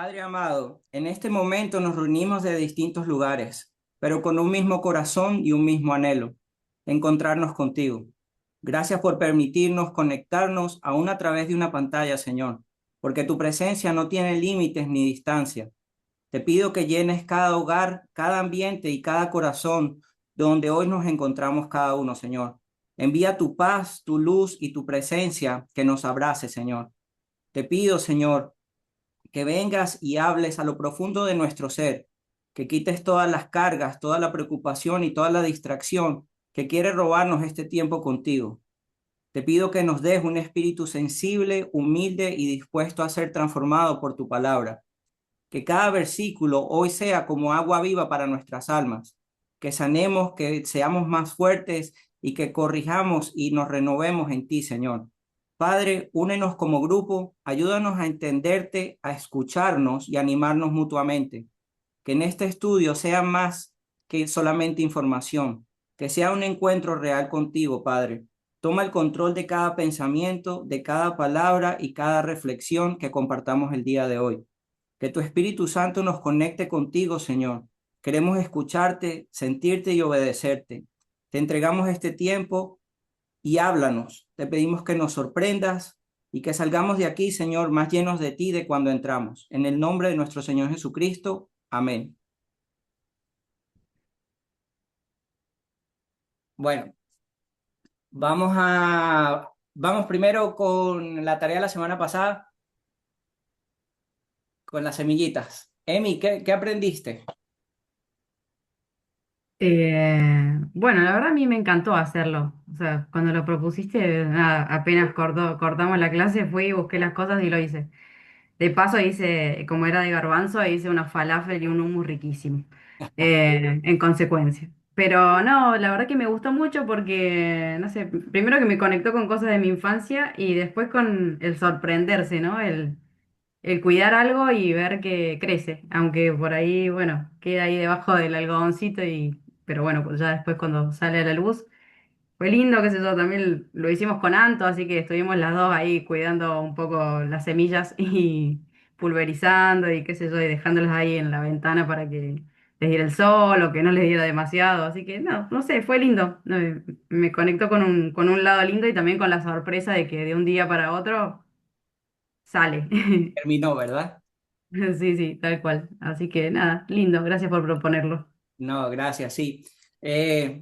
Padre amado, en este momento nos reunimos de distintos lugares, pero con un mismo corazón y un mismo anhelo, encontrarnos contigo. Gracias por permitirnos conectarnos aún a través de una pantalla, Señor, porque tu presencia no tiene límites ni distancia. Te pido que llenes cada hogar, cada ambiente y cada corazón donde hoy nos encontramos cada uno, Señor. Envía tu paz, tu luz y tu presencia que nos abrace, Señor. Te pido, Señor, que vengas y hables a lo profundo de nuestro ser, que quites todas las cargas, toda la preocupación y toda la distracción que quiere robarnos este tiempo contigo. Te pido que nos des un espíritu sensible, humilde y dispuesto a ser transformado por tu palabra. Que cada versículo hoy sea como agua viva para nuestras almas. Que sanemos, que seamos más fuertes y que corrijamos y nos renovemos en ti, Señor. Padre, únenos como grupo, ayúdanos a entenderte, a escucharnos y animarnos mutuamente. Que en este estudio sea más que solamente información, que sea un encuentro real contigo, Padre. Toma el control de cada pensamiento, de cada palabra y cada reflexión que compartamos el día de hoy. Que tu Espíritu Santo nos conecte contigo, Señor. Queremos escucharte, sentirte y obedecerte. Te entregamos este tiempo y háblanos. Te pedimos que nos sorprendas y que salgamos de aquí, Señor, más llenos de ti de cuando entramos. En el nombre de nuestro Señor Jesucristo. Amén. Bueno, vamos primero con la tarea de la semana pasada, con las semillitas. Emi, ¿qué aprendiste? Bueno, la verdad a mí me encantó hacerlo. O sea, cuando lo propusiste, nada, apenas cortamos la clase, fui y busqué las cosas y lo hice. De paso hice, como era de garbanzo, hice una falafel y un hummus riquísimo, en consecuencia. Pero no, la verdad que me gustó mucho porque, no sé, primero que me conectó con cosas de mi infancia y después con el sorprenderse, ¿no? El cuidar algo y ver que crece, aunque por ahí, bueno, queda ahí debajo del algodoncito pero bueno, pues ya después cuando sale a la luz, fue lindo, qué sé yo, también lo hicimos con Anto, así que estuvimos las dos ahí cuidando un poco las semillas y pulverizando y qué sé yo, y dejándolas ahí en la ventana para que les diera el sol o que no les diera demasiado, así que no sé, fue lindo. Me conectó con un lado lindo y también con la sorpresa de que de un día para otro sale. Terminó, ¿verdad? Sí, sí, tal cual. Así que nada, lindo, gracias por proponerlo. No, gracias, sí.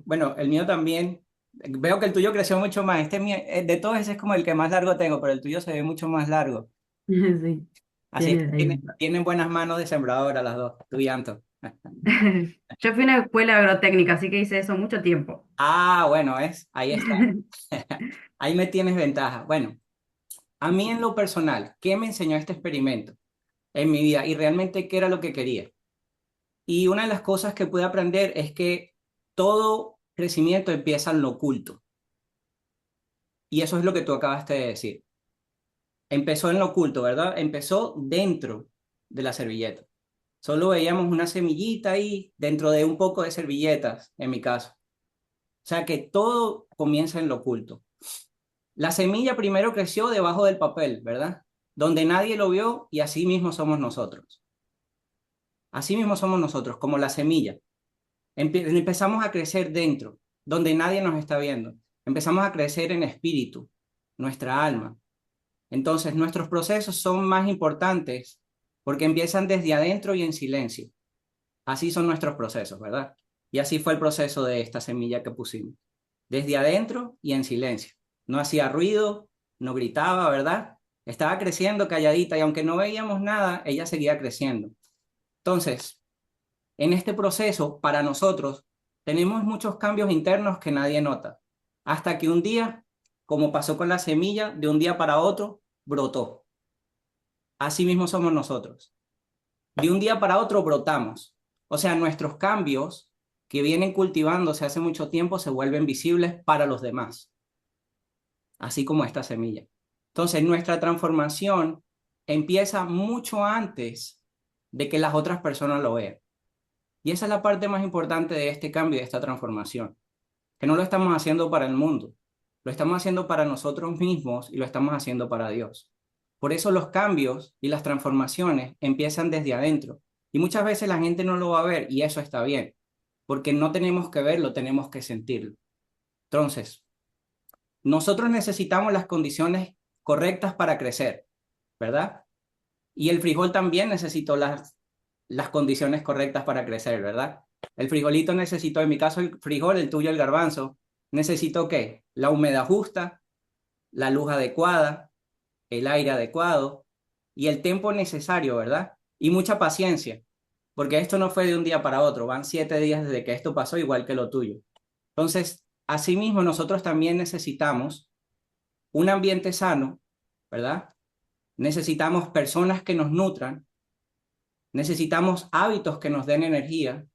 Bueno, el mío también. Veo que el tuyo creció mucho más. Este mío, de todos ese es como el que más largo tengo, pero el tuyo se ve mucho más largo. Sí, Así es que tienes ahí. tienen buenas manos de sembradora las dos, tú y Anto. Yo fui a una escuela agrotécnica, así que hice eso mucho tiempo. Ah, bueno, ahí está. Ahí me tienes ventaja. Bueno, a mí en lo personal, ¿qué me enseñó este experimento en mi vida y realmente qué era lo que quería? Y una de las cosas que pude aprender es que todo crecimiento empieza en lo oculto. Y eso es lo que tú acabaste de decir. Empezó en lo oculto, ¿verdad? Empezó dentro de la servilleta. Solo veíamos una semillita ahí dentro de un poco de servilletas, en mi caso. O sea que todo comienza en lo oculto. La semilla primero creció debajo del papel, ¿verdad? Donde nadie lo vio y así mismo somos nosotros. Así mismo somos nosotros, como la semilla. Empezamos a crecer dentro, donde nadie nos está viendo. Empezamos a crecer en espíritu, nuestra alma. Entonces, nuestros procesos son más importantes porque empiezan desde adentro y en silencio. Así son nuestros procesos, ¿verdad? Y así fue el proceso de esta semilla que pusimos. Desde adentro y en silencio. No hacía ruido, no gritaba, ¿verdad? Estaba creciendo calladita y aunque no veíamos nada, ella seguía creciendo. Entonces, en este proceso, para nosotros, tenemos muchos cambios internos que nadie nota. Hasta que un día, como pasó con la semilla, de un día para otro, brotó. Así mismo somos nosotros. De un día para otro brotamos. O sea, nuestros cambios que vienen cultivándose hace mucho tiempo se vuelven visibles para los demás, así como esta semilla. Entonces, nuestra transformación empieza mucho antes de que las otras personas lo vean. Y esa es la parte más importante de este cambio, de esta transformación, que no lo estamos haciendo para el mundo, lo estamos haciendo para nosotros mismos y lo estamos haciendo para Dios. Por eso los cambios y las transformaciones empiezan desde adentro. Y muchas veces la gente no lo va a ver y eso está bien, porque no tenemos que verlo, tenemos que sentirlo. Entonces, nosotros necesitamos las condiciones correctas para crecer, ¿verdad? Y el frijol también necesitó las condiciones correctas para crecer, ¿verdad? El frijolito necesitó, en mi caso el frijol, el tuyo el garbanzo, necesitó ¿qué? La humedad justa, la luz adecuada, el aire adecuado y el tiempo necesario, ¿verdad? Y mucha paciencia, porque esto no fue de un día para otro, van 7 días desde que esto pasó, igual que lo tuyo. Entonces, asimismo, nosotros también necesitamos un ambiente sano, ¿verdad? Necesitamos personas que nos nutran, necesitamos hábitos que nos den energía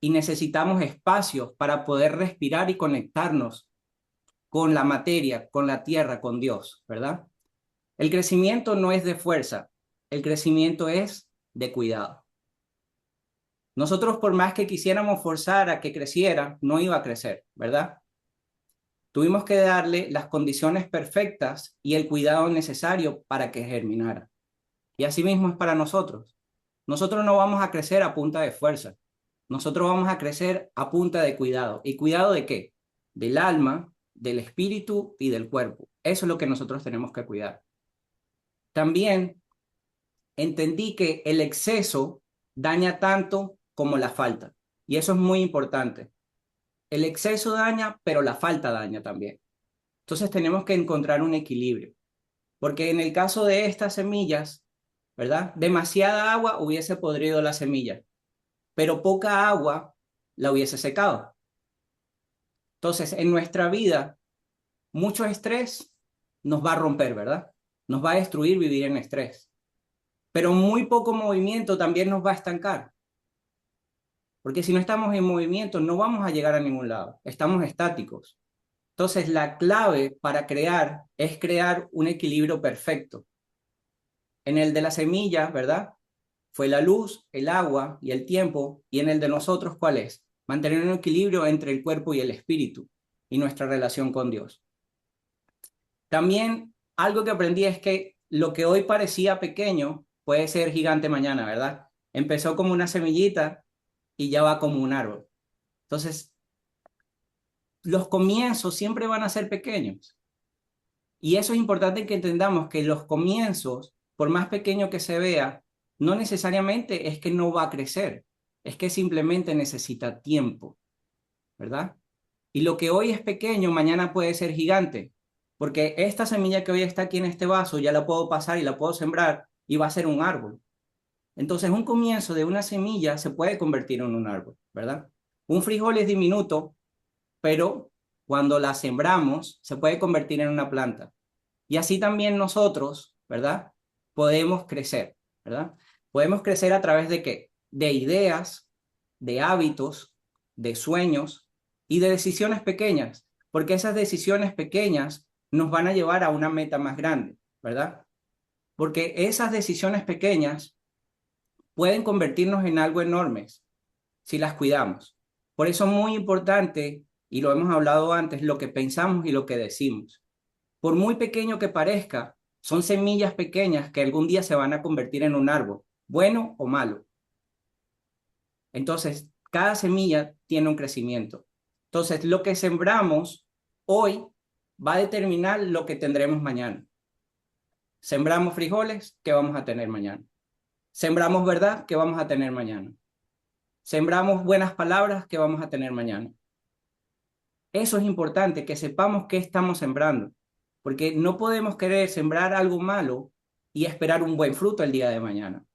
y necesitamos espacios para poder respirar y conectarnos con la materia, con la tierra, con Dios, ¿verdad? El crecimiento no es de fuerza, el crecimiento es de cuidado. Nosotros por más que quisiéramos forzar a que creciera, no iba a crecer, ¿verdad? Tuvimos que darle las condiciones perfectas y el cuidado necesario para que germinara. Y así mismo es para nosotros. Nosotros no vamos a crecer a punta de fuerza. Nosotros vamos a crecer a punta de cuidado. ¿Y cuidado de qué? Del alma, del espíritu y del cuerpo. Eso es lo que nosotros tenemos que cuidar. También entendí que el exceso daña tanto como la falta. Y eso es muy importante. El exceso daña, pero la falta daña también. Entonces tenemos que encontrar un equilibrio. Porque en el caso de estas semillas, ¿verdad? Demasiada agua hubiese podrido la semilla, pero poca agua la hubiese secado. Entonces, en nuestra vida, mucho estrés nos va a romper, ¿verdad? Nos va a destruir vivir en estrés. Pero muy poco movimiento también nos va a estancar. Porque si no estamos en movimiento, no vamos a llegar a ningún lado. Estamos estáticos. Entonces, la clave para crear es crear un equilibrio perfecto. En el de la semilla, ¿verdad? Fue la luz, el agua y el tiempo. Y en el de nosotros, ¿cuál es? Mantener un equilibrio entre el cuerpo y el espíritu y nuestra relación con Dios. También algo que aprendí es que lo que hoy parecía pequeño puede ser gigante mañana, ¿verdad? Empezó como una semillita y ya va como un árbol. Entonces, los comienzos siempre van a ser pequeños. Y eso es importante que entendamos que los comienzos, por más pequeño que se vea, no necesariamente es que no va a crecer, es que simplemente necesita tiempo, ¿verdad? Y lo que hoy es pequeño, mañana puede ser gigante, porque esta semilla que hoy está aquí en este vaso ya la puedo pasar y la puedo sembrar y va a ser un árbol. Entonces, un comienzo de una semilla se puede convertir en un árbol, ¿verdad? Un frijol es diminuto, pero cuando la sembramos se puede convertir en una planta. Y así también nosotros, ¿verdad? Podemos crecer, ¿verdad? Podemos crecer a través de qué? De ideas, de hábitos, de sueños y de decisiones pequeñas, porque esas decisiones pequeñas nos van a llevar a una meta más grande, ¿verdad? Porque esas decisiones pequeñas pueden convertirnos en algo enormes si las cuidamos. Por eso es muy importante, y lo hemos hablado antes, lo que pensamos y lo que decimos. Por muy pequeño que parezca, son semillas pequeñas que algún día se van a convertir en un árbol, bueno o malo. Entonces, cada semilla tiene un crecimiento. Entonces, lo que sembramos hoy va a determinar lo que tendremos mañana. Sembramos frijoles, ¿qué vamos a tener mañana? Sembramos verdad, ¿qué vamos a tener mañana? Sembramos buenas palabras, ¿qué vamos a tener mañana? Eso es importante, que sepamos qué estamos sembrando, porque no podemos querer sembrar algo malo y esperar un buen fruto el día de mañana.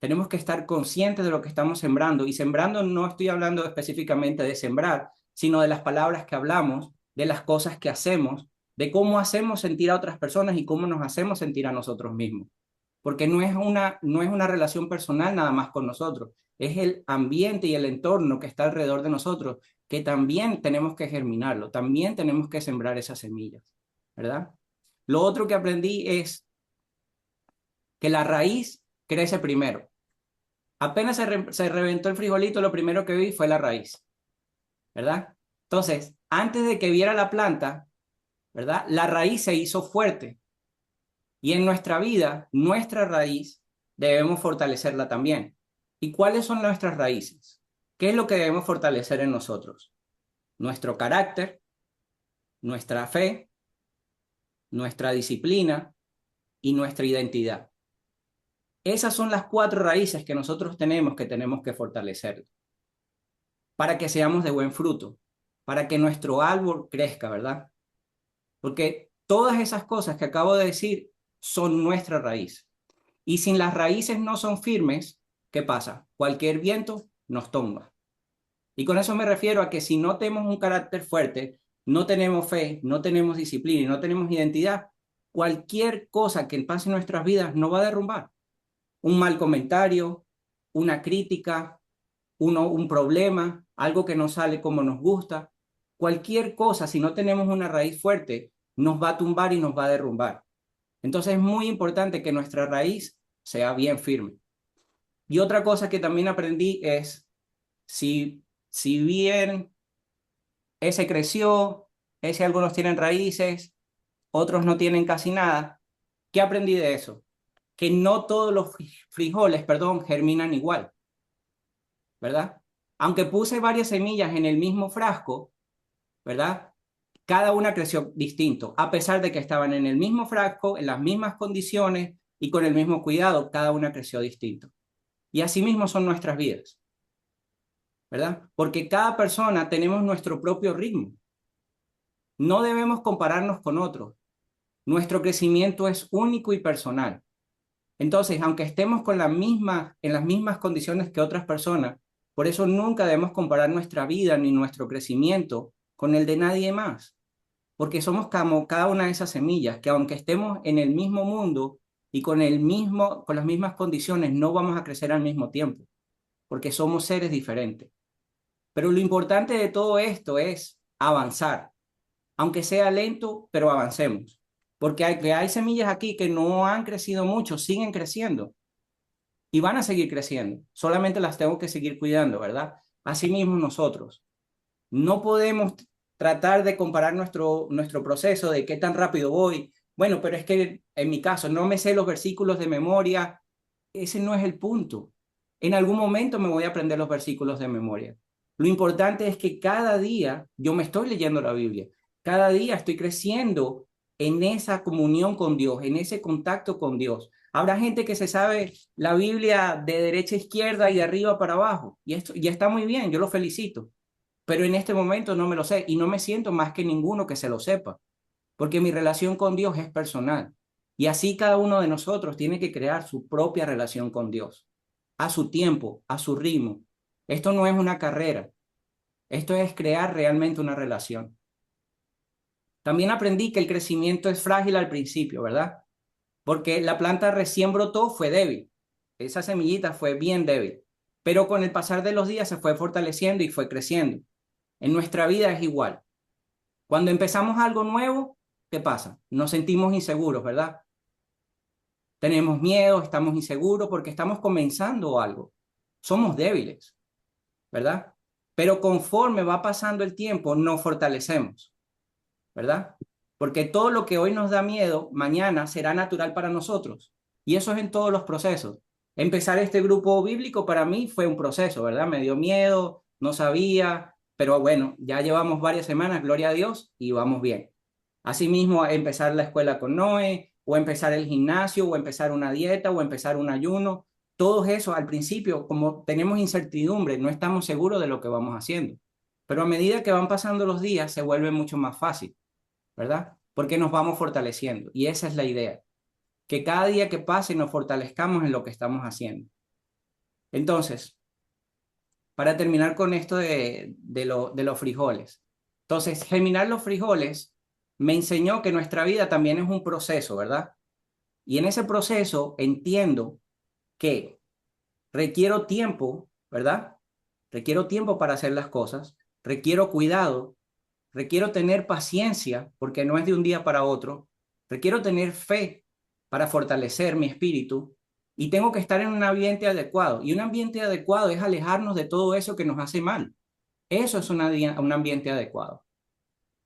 Tenemos que estar conscientes de lo que estamos sembrando, y sembrando no estoy hablando específicamente de sembrar, sino de las palabras que hablamos, de las cosas que hacemos, de cómo hacemos sentir a otras personas y cómo nos hacemos sentir a nosotros mismos. Porque no es una relación personal nada más con nosotros, es el ambiente y el entorno que está alrededor de nosotros, que también tenemos que germinarlo, también tenemos que sembrar esas semillas, ¿verdad? Lo otro que aprendí es que la raíz crece primero. Apenas se reventó el frijolito, lo primero que vi fue la raíz, ¿verdad? Entonces, antes de que viera la planta, ¿verdad? La raíz se hizo fuerte Y en nuestra vida, nuestra raíz, debemos fortalecerla también. ¿Y cuáles son nuestras raíces? ¿Qué es lo que debemos fortalecer en nosotros? Nuestro carácter, nuestra fe, nuestra disciplina y nuestra identidad. Esas son las 4 raíces que nosotros tenemos que fortalecer para que seamos de buen fruto, para que nuestro árbol crezca, ¿verdad? Porque todas esas cosas que acabo de decir son nuestra raíz. Y sin las raíces no son firmes, ¿qué pasa? Cualquier viento nos tumba. Y con eso me refiero a que si no tenemos un carácter fuerte, no tenemos fe, no tenemos disciplina y no tenemos identidad, cualquier cosa que pase en nuestras vidas nos va a derrumbar. Un mal comentario, una crítica, un problema, algo que no sale como nos gusta. Cualquier cosa, si no tenemos una raíz fuerte, nos va a tumbar y nos va a derrumbar. Entonces es muy importante que nuestra raíz sea bien firme. Y otra cosa que también aprendí es, si bien ese creció, ese algunos tienen raíces, otros no tienen casi nada, ¿qué aprendí de eso? Que no todos los frijoles, perdón, germinan igual, ¿verdad? Aunque puse varias semillas en el mismo frasco, ¿verdad? Cada una creció distinto, a pesar de que estaban en el mismo frasco, en las mismas condiciones y con el mismo cuidado, cada una creció distinto. Y así mismo son nuestras vidas, ¿verdad? Porque cada persona tenemos nuestro propio ritmo. No debemos compararnos con otros. Nuestro crecimiento es único y personal. Entonces, aunque estemos en las mismas condiciones que otras personas, por eso nunca debemos comparar nuestra vida ni nuestro crecimiento con el de nadie más, porque somos como cada una de esas semillas que aunque estemos en el mismo mundo y con las mismas condiciones, no vamos a crecer al mismo tiempo, porque somos seres diferentes. Pero lo importante de todo esto es avanzar, aunque sea lento, pero avancemos, porque hay semillas aquí que no han crecido mucho, siguen creciendo y van a seguir creciendo, solamente las tengo que seguir cuidando, ¿verdad? Asimismo nosotros. No podemos tratar de comparar nuestro proceso de qué tan rápido voy. Bueno, pero es que en mi caso no me sé los versículos de memoria. Ese no es el punto. En algún momento me voy a aprender los versículos de memoria. Lo importante es que cada día yo me estoy leyendo la Biblia. Cada día estoy creciendo en esa comunión con Dios, en ese contacto con Dios. Habrá gente que se sabe la Biblia de derecha a izquierda y de arriba para abajo. Y esto ya está muy bien, yo lo felicito, pero en este momento no me lo sé y no me siento más que ninguno que se lo sepa, porque mi relación con Dios es personal. Y así cada uno de nosotros tiene que crear su propia relación con Dios, a su tiempo, a su ritmo. Esto no es una carrera, esto es crear realmente una relación. También aprendí que el crecimiento es frágil al principio, ¿verdad? Porque la planta recién brotó fue débil, esa semillita fue bien débil, pero con el pasar de los días se fue fortaleciendo y fue creciendo. En nuestra vida es igual. Cuando empezamos algo nuevo, ¿qué pasa? Nos sentimos inseguros, ¿verdad? Tenemos miedo, estamos inseguros porque estamos comenzando algo. Somos débiles, ¿verdad? Pero conforme va pasando el tiempo, nos fortalecemos, ¿verdad? Porque todo lo que hoy nos da miedo, mañana será natural para nosotros. Y eso es en todos los procesos. Empezar este grupo bíblico para mí fue un proceso, ¿verdad? Me dio miedo, no sabía, pero bueno, ya llevamos varias semanas, gloria a Dios, y vamos bien. Asimismo, empezar la escuela con Noé, o empezar el gimnasio, o empezar una dieta, o empezar un ayuno. Todo eso al principio, como tenemos incertidumbre, no estamos seguros de lo que vamos haciendo. Pero a medida que van pasando los días, se vuelve mucho más fácil, ¿verdad? Porque nos vamos fortaleciendo. Y esa es la idea, que cada día que pase nos fortalezcamos en lo que estamos haciendo. Entonces, para terminar con esto de los frijoles. Entonces, germinar los frijoles me enseñó que nuestra vida también es un proceso, ¿verdad? Y en ese proceso entiendo que requiero tiempo, ¿verdad? Requiero tiempo para hacer las cosas, requiero cuidado, requiero tener paciencia, porque no es de un día para otro, requiero tener fe para fortalecer mi espíritu y tengo que estar en un ambiente adecuado. Y un ambiente adecuado es alejarnos de todo eso que nos hace mal. Eso es un ambiente adecuado,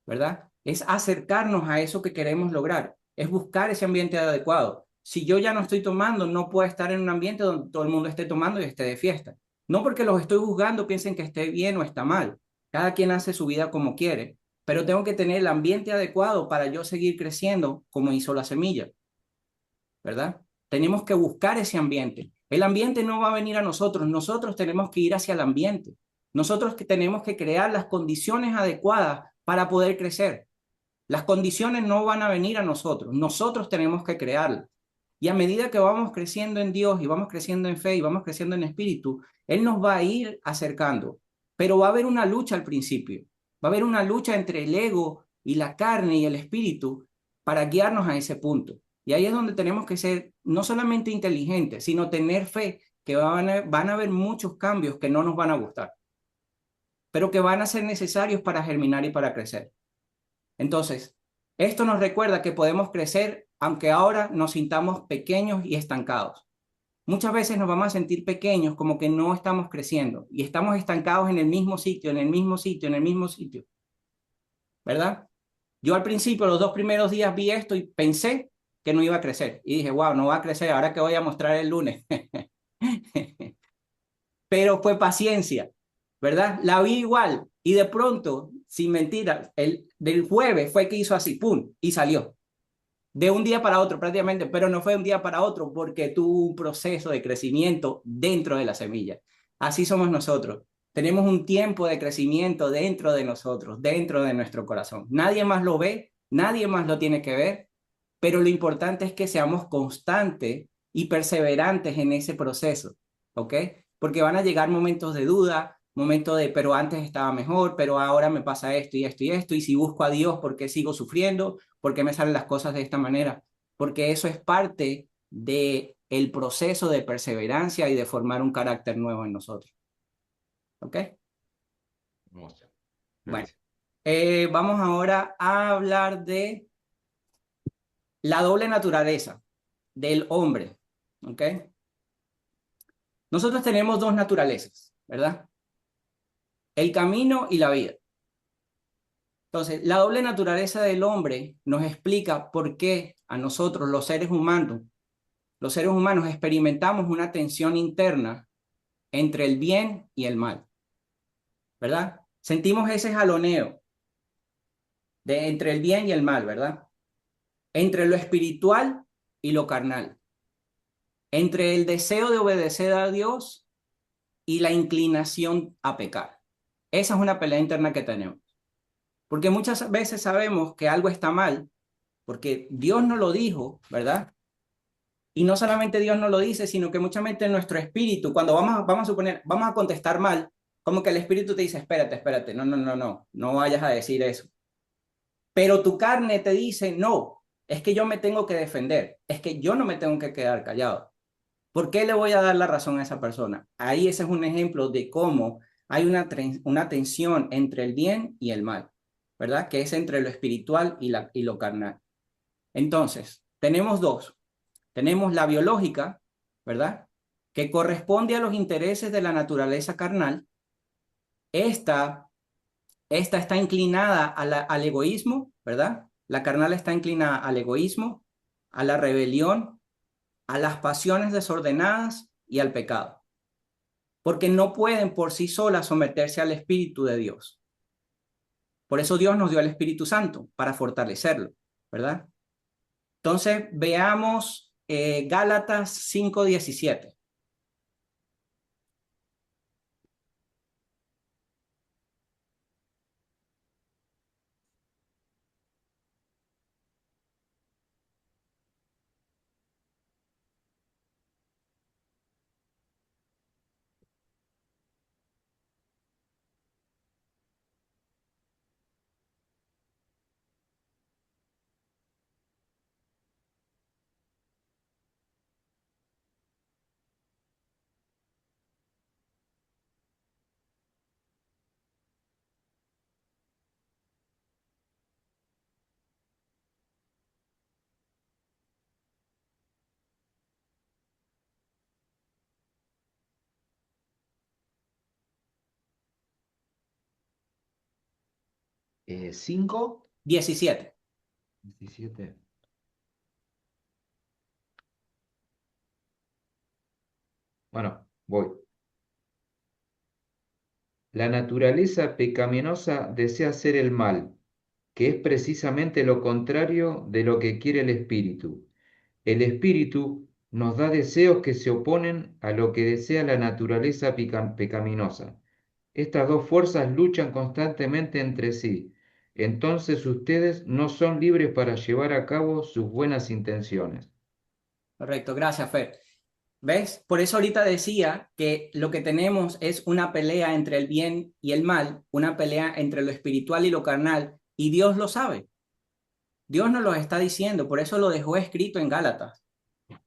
¿verdad? Es acercarnos a eso que queremos lograr. es buscar ese ambiente adecuado. Si yo ya no estoy tomando, no puedo estar en un ambiente donde todo el mundo esté tomando y esté de fiesta. No porque los estoy juzgando piensen que esté bien o está mal. Cada quien hace su vida como quiere, pero tengo que tener el ambiente adecuado para yo seguir creciendo como hizo la semilla, ¿verdad? Tenemos que buscar ese ambiente. El ambiente no va a venir a nosotros, nosotros tenemos que ir hacia el ambiente. Nosotros que tenemos que crear las condiciones adecuadas para poder crecer. Las condiciones no van a venir a nosotros, nosotros tenemos que crearlas. Y a medida que vamos creciendo en Dios y vamos creciendo en fe y vamos creciendo en espíritu, Él nos va a ir acercando. Pero va a haber una lucha al principio. Va a haber una lucha entre el ego y la carne y el espíritu para guiarnos a ese punto. Y ahí es donde tenemos que ser no solamente inteligentes, sino tener fe que van a haber muchos cambios que no nos van a gustar, pero que van a ser necesarios para germinar y para crecer. Entonces, esto nos recuerda que podemos crecer aunque ahora nos sintamos pequeños y estancados. Muchas veces nos vamos a sentir pequeños como que no estamos creciendo y estamos estancados en el mismo sitio, en el mismo sitio, en el mismo sitio, ¿verdad? Yo al principio, los 2 primeros días vi esto y pensé que no iba a crecer y dije, wow, no va a crecer, ahora que voy a mostrar el lunes. Pero fue paciencia, ¿verdad? La vi igual y de pronto, sin mentira, del jueves fue que hizo así, ¡pum! Y salió. De un día para otro prácticamente, pero no fue de un día para otro porque tuvo un proceso de crecimiento dentro de la semilla. Así somos nosotros. Tenemos un tiempo de crecimiento dentro de nosotros, dentro de nuestro corazón. Nadie más lo ve, nadie más lo tiene que ver, pero lo importante es que seamos constantes y perseverantes en ese proceso, ¿ok? Porque van a llegar momentos de duda, momentos de, pero antes estaba mejor, pero ahora me pasa esto y esto y esto, y si busco a Dios, ¿por qué sigo sufriendo? ¿Por qué me salen las cosas de esta manera? Porque eso es parte de el proceso de perseverancia y de formar un carácter nuevo en nosotros, ¿ok? Hermoso. Bueno, Clarísimo. vamos ahora a hablar de la doble naturaleza del hombre, ¿ok? Nosotros tenemos dos naturalezas, ¿verdad? El camino y la vida. Entonces, la doble naturaleza del hombre nos explica por qué a nosotros, los seres humanos experimentamos una tensión interna entre el bien y el mal, ¿verdad? Sentimos ese jaloneo de entre el bien y el mal, ¿verdad? Entre lo espiritual y lo carnal, entre el deseo de obedecer a Dios y la inclinación a pecar. Esa es una pelea interna que tenemos. Porque muchas veces sabemos que algo está mal, porque Dios nos lo dijo, ¿verdad? Y no solamente Dios nos lo dice, sino que muchas veces nuestro espíritu, cuando vamos a suponer, vamos a contestar mal, como que el espíritu te dice, espérate, espérate, no, no, no, no, no vayas a decir eso. Pero tu carne te dice, no, es que yo me tengo que defender, es que yo no me tengo que quedar callado. ¿Por qué le voy a dar la razón a esa persona? Ahí ese es un ejemplo de cómo hay una tensión entre el bien y el mal, ¿verdad? Que es entre lo espiritual y lo carnal. Entonces, tenemos dos. Tenemos la biológica, ¿verdad? Que corresponde a los intereses de la naturaleza carnal. Esta, esta está inclinada al egoísmo, ¿verdad? La carnal está inclinada al egoísmo, a la rebelión, a las pasiones desordenadas y al pecado, porque no pueden por sí solas someterse al Espíritu de Dios. Por eso Dios nos dio el Espíritu Santo, para fortalecerlo, ¿verdad? Entonces, veamos Gálatas 5:17. 5, 17. 17. Bueno, voy. La naturaleza pecaminosa desea hacer el mal, que es precisamente lo contrario de lo que quiere el espíritu. El espíritu nos da deseos que se oponen a lo que desea la naturaleza pecaminosa. Estas dos fuerzas luchan constantemente entre sí. Entonces ustedes no son libres para llevar a cabo sus buenas intenciones. Correcto, gracias, Fer. ¿Ves? Por eso ahorita decía que lo que tenemos es una pelea entre el bien y el mal, una pelea entre lo espiritual y lo carnal, y Dios lo sabe. Dios nos lo está diciendo, por eso lo dejó escrito en Gálatas.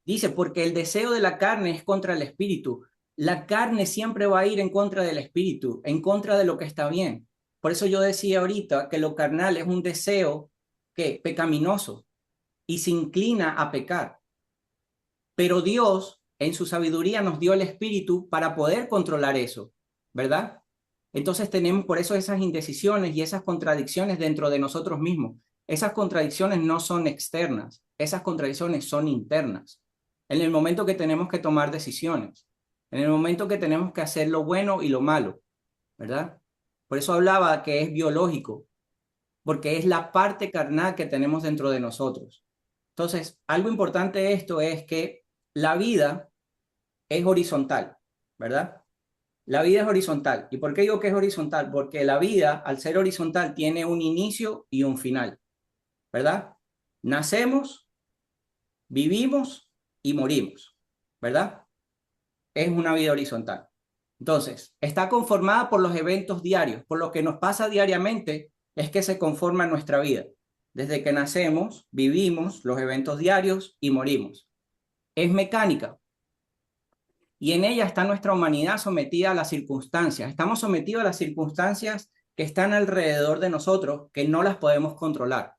Dice, porque el deseo de la carne es contra el espíritu. La carne siempre va a ir en contra del espíritu, en contra de lo que está bien. Por eso yo decía ahorita que lo carnal es un deseo que pecaminoso y se inclina a pecar. Pero Dios, en su sabiduría, nos dio el espíritu para poder controlar eso, ¿verdad? Entonces tenemos por eso esas indecisiones y esas contradicciones dentro de nosotros mismos. Esas contradicciones no son externas, esas contradicciones son internas. En el momento que tenemos que tomar decisiones, en el momento que tenemos que hacer lo bueno y lo malo, ¿verdad? Por eso hablaba que es biológico, porque es la parte carnal que tenemos dentro de nosotros. Entonces, algo importante de esto es que la vida es horizontal, ¿verdad? La vida es horizontal. ¿Y por qué digo que es horizontal? Porque la vida, al ser horizontal, tiene un inicio y un final, ¿verdad? Nacemos, vivimos y morimos, ¿verdad? Es una vida horizontal. Entonces, está conformada por los eventos diarios, por lo que nos pasa diariamente es que se conforma nuestra vida. Desde que nacemos, vivimos los eventos diarios y morimos. Es mecánica, y en ella está nuestra humanidad sometida a las circunstancias. Estamos sometidos a las circunstancias que están alrededor de nosotros, que no las podemos controlar.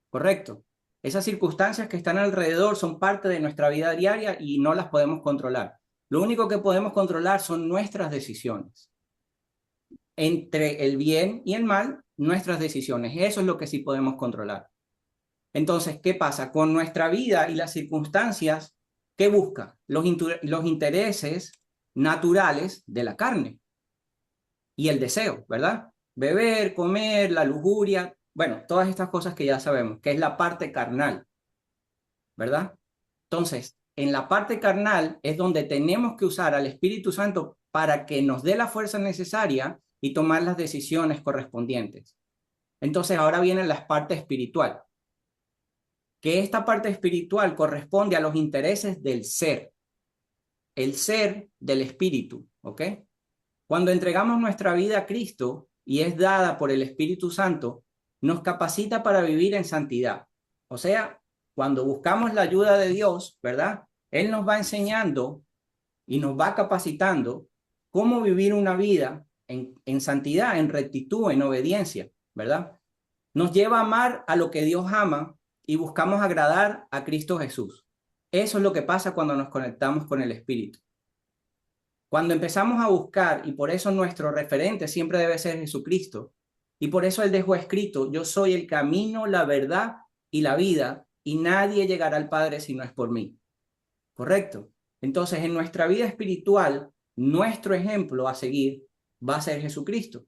¿Correcto? Esas circunstancias que están alrededor son parte de nuestra vida diaria y no las podemos controlar. Lo único que podemos controlar son nuestras decisiones. Entre el bien y el mal, nuestras decisiones. Eso es lo que sí podemos controlar. Entonces, ¿qué pasa? Con nuestra vida y las circunstancias, ¿qué busca? Los intereses naturales de la carne y el deseo, ¿verdad? Beber, comer, la lujuria, bueno, todas estas cosas que ya sabemos, que es la parte carnal, ¿verdad? Entonces, en la parte carnal es donde tenemos que usar al Espíritu Santo para que nos dé la fuerza necesaria y tomar las decisiones correspondientes. Entonces, ahora viene la parte espiritual, que esta parte espiritual corresponde a los intereses del ser, el ser del espíritu, ¿ok? Cuando entregamos nuestra vida a Cristo y es dada por el Espíritu Santo, nos capacita para vivir en santidad. O sea, cuando buscamos la ayuda de Dios, ¿verdad? Él nos va enseñando y nos va capacitando cómo vivir una vida en santidad, en rectitud, en obediencia, ¿verdad? Nos lleva a amar a lo que Dios ama y buscamos agradar a Cristo Jesús. Eso es lo que pasa cuando nos conectamos con el Espíritu. Cuando empezamos a buscar, y por eso nuestro referente siempre debe ser Jesucristo, y por eso Él dejó escrito, yo soy el camino, la verdad y la vida, y nadie llegará al Padre si no es por mí. ¿Correcto? Entonces, en nuestra vida espiritual, nuestro ejemplo a seguir va a ser Jesucristo.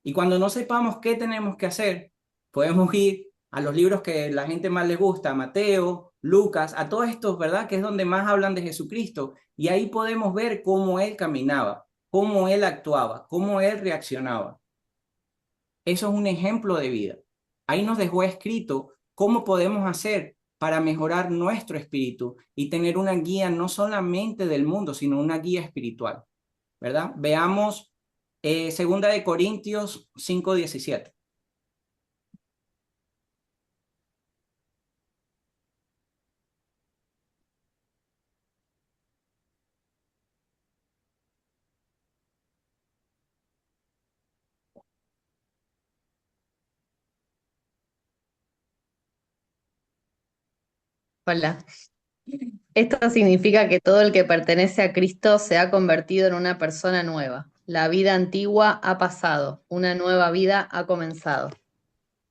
Y cuando no sepamos qué tenemos que hacer, podemos ir a los libros que la gente más les gusta, Mateo, Lucas, a todos estos, ¿verdad? Que es donde más hablan de Jesucristo. Y ahí podemos ver cómo Él caminaba, cómo Él actuaba, cómo Él reaccionaba. Eso es un ejemplo de vida. Ahí nos dejó escrito cómo podemos hacer para mejorar nuestro espíritu y tener una guía no solamente del mundo, sino una guía espiritual, ¿verdad? Veamos Segunda de Corintios 5:17. Hola. Esto significa que todo el que pertenece a Cristo se ha convertido en una persona nueva. La vida antigua ha pasado, una nueva vida ha comenzado.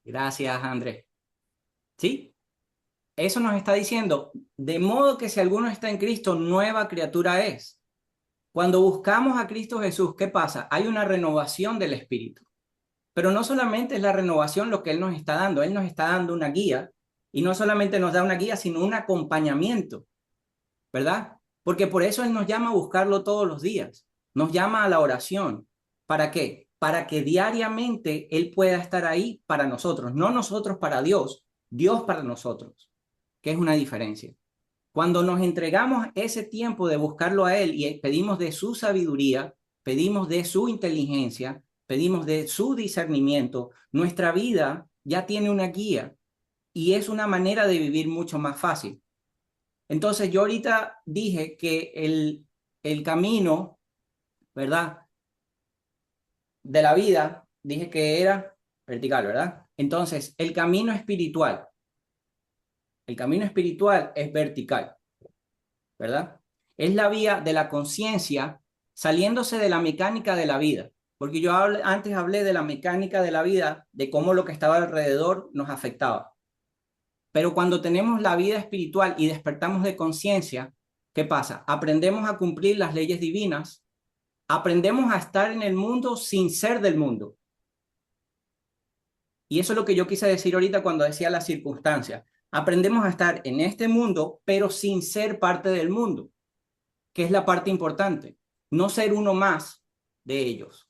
Gracias, Andrés. ¿Sí? eso nos está diciendo, de modo que si alguno está en Cristo, nueva criatura es. Cuando buscamos a Cristo Jesús, ¿qué pasa? Hay una renovación del espíritu. Pero no solamente es la renovación lo que Él nos está dando, Él nos está dando una guía y no solamente nos da una guía, sino un acompañamiento, ¿verdad? Porque por eso Él nos llama a buscarlo todos los días, nos llama a la oración. ¿Para qué? Para que diariamente Él pueda estar ahí para nosotros, no nosotros para Dios, Dios para nosotros, que es una diferencia. Cuando nos entregamos ese tiempo de buscarlo a Él y pedimos de su sabiduría, pedimos de su inteligencia, pedimos de su discernimiento, nuestra vida ya tiene una guía y es una manera de vivir mucho más fácil. Entonces yo ahorita dije que el camino, ¿verdad? De la vida, dije que era vertical, ¿verdad? Entonces el camino espiritual es vertical. ¿Verdad? Es la vía de la conciencia saliéndose de la mecánica de la vida. Porque antes hablé de la mecánica de la vida, de cómo lo que estaba alrededor nos afectaba. Pero cuando tenemos la vida espiritual y despertamos de conciencia, ¿qué pasa? Aprendemos a cumplir las leyes divinas, aprendemos a estar en el mundo sin ser del mundo. Y eso es lo que yo quise decir ahorita cuando decía las circunstancias. Aprendemos a estar en este mundo, pero sin ser parte del mundo, que es la parte importante, no ser uno más de ellos.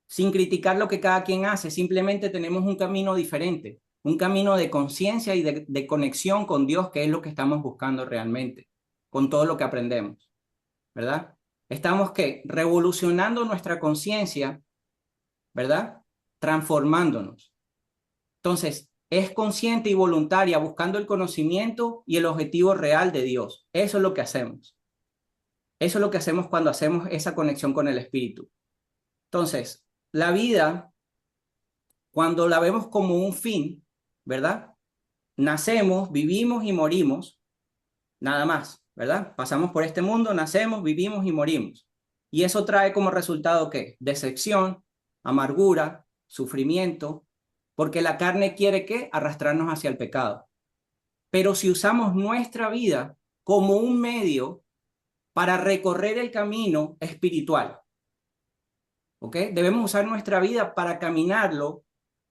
Sin criticar lo que cada quien hace, simplemente tenemos un camino diferente, un camino de conciencia y de conexión con Dios, que es lo que estamos buscando realmente, con todo lo que aprendemos, ¿verdad? Estamos, ¿qué? Revolucionando nuestra conciencia, ¿verdad? Transformándonos. Entonces, es consciente y voluntaria, buscando el conocimiento y el objetivo real de Dios. Eso es lo que hacemos. Eso es lo que hacemos cuando hacemos esa conexión con el espíritu. Entonces, la vida, cuando la vemos como un fin, ¿verdad? Nacemos, vivimos y morimos, nada más, ¿verdad? Pasamos por este mundo, nacemos, vivimos y morimos. Y eso trae como resultado, ¿qué? Decepción, amargura, sufrimiento, porque la carne quiere, ¿qué? Arrastrarnos hacia el pecado. Pero si usamos nuestra vida como un medio para recorrer el camino espiritual, ¿ok? Debemos usar nuestra vida para caminarlo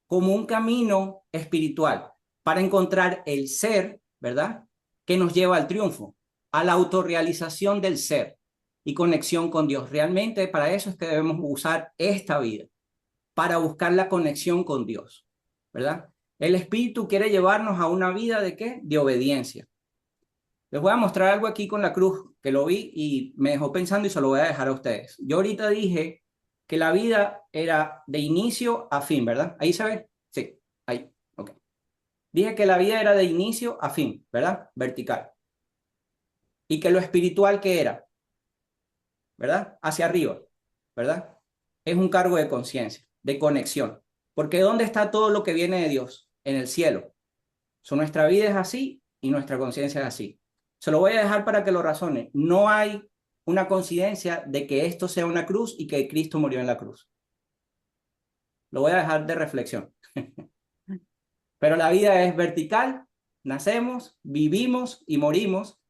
como un camino espiritual, para encontrar el ser, ¿verdad? Que nos lleva al triunfo, a la autorrealización del ser y conexión con Dios. Realmente para eso es que debemos usar esta vida, para buscar la conexión con Dios, ¿verdad? El Espíritu quiere llevarnos a una vida de ¿qué? De obediencia. Les voy a mostrar algo aquí con la cruz, que lo vi y me dejó pensando y se lo voy a dejar a ustedes. Yo ahorita dije que la vida era de inicio a fin, ¿verdad? Ahí se ve. Sí, ahí. Ok. Dije que la vida era de inicio a fin, ¿verdad? Vertical. Y que lo espiritual que era, ¿verdad? Hacia arriba, ¿verdad? Es un cargo de conciencia, de conexión. Porque ¿dónde está todo lo que viene de Dios? En el cielo. Nuestra vida es así y nuestra conciencia es así. Se lo voy a dejar para que lo razone. No hay una coincidencia de que esto sea una cruz y que Cristo murió en la cruz. Lo voy a dejar de reflexión. Pero la vida es vertical, nacemos, vivimos y morimos,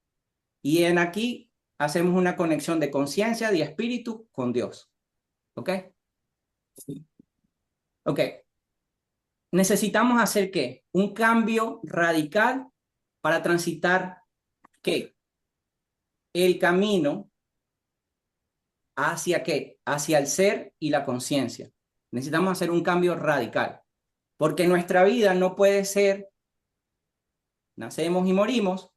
y en aquí hacemos una conexión de conciencia, de espíritu con Dios. ¿Ok? Ok. Necesitamos hacer ¿qué? Un cambio radical para transitar ¿qué? El camino hacia ¿qué? Hacia el ser y la conciencia. Necesitamos hacer un cambio radical, porque nuestra vida no puede ser nacemos y morimos,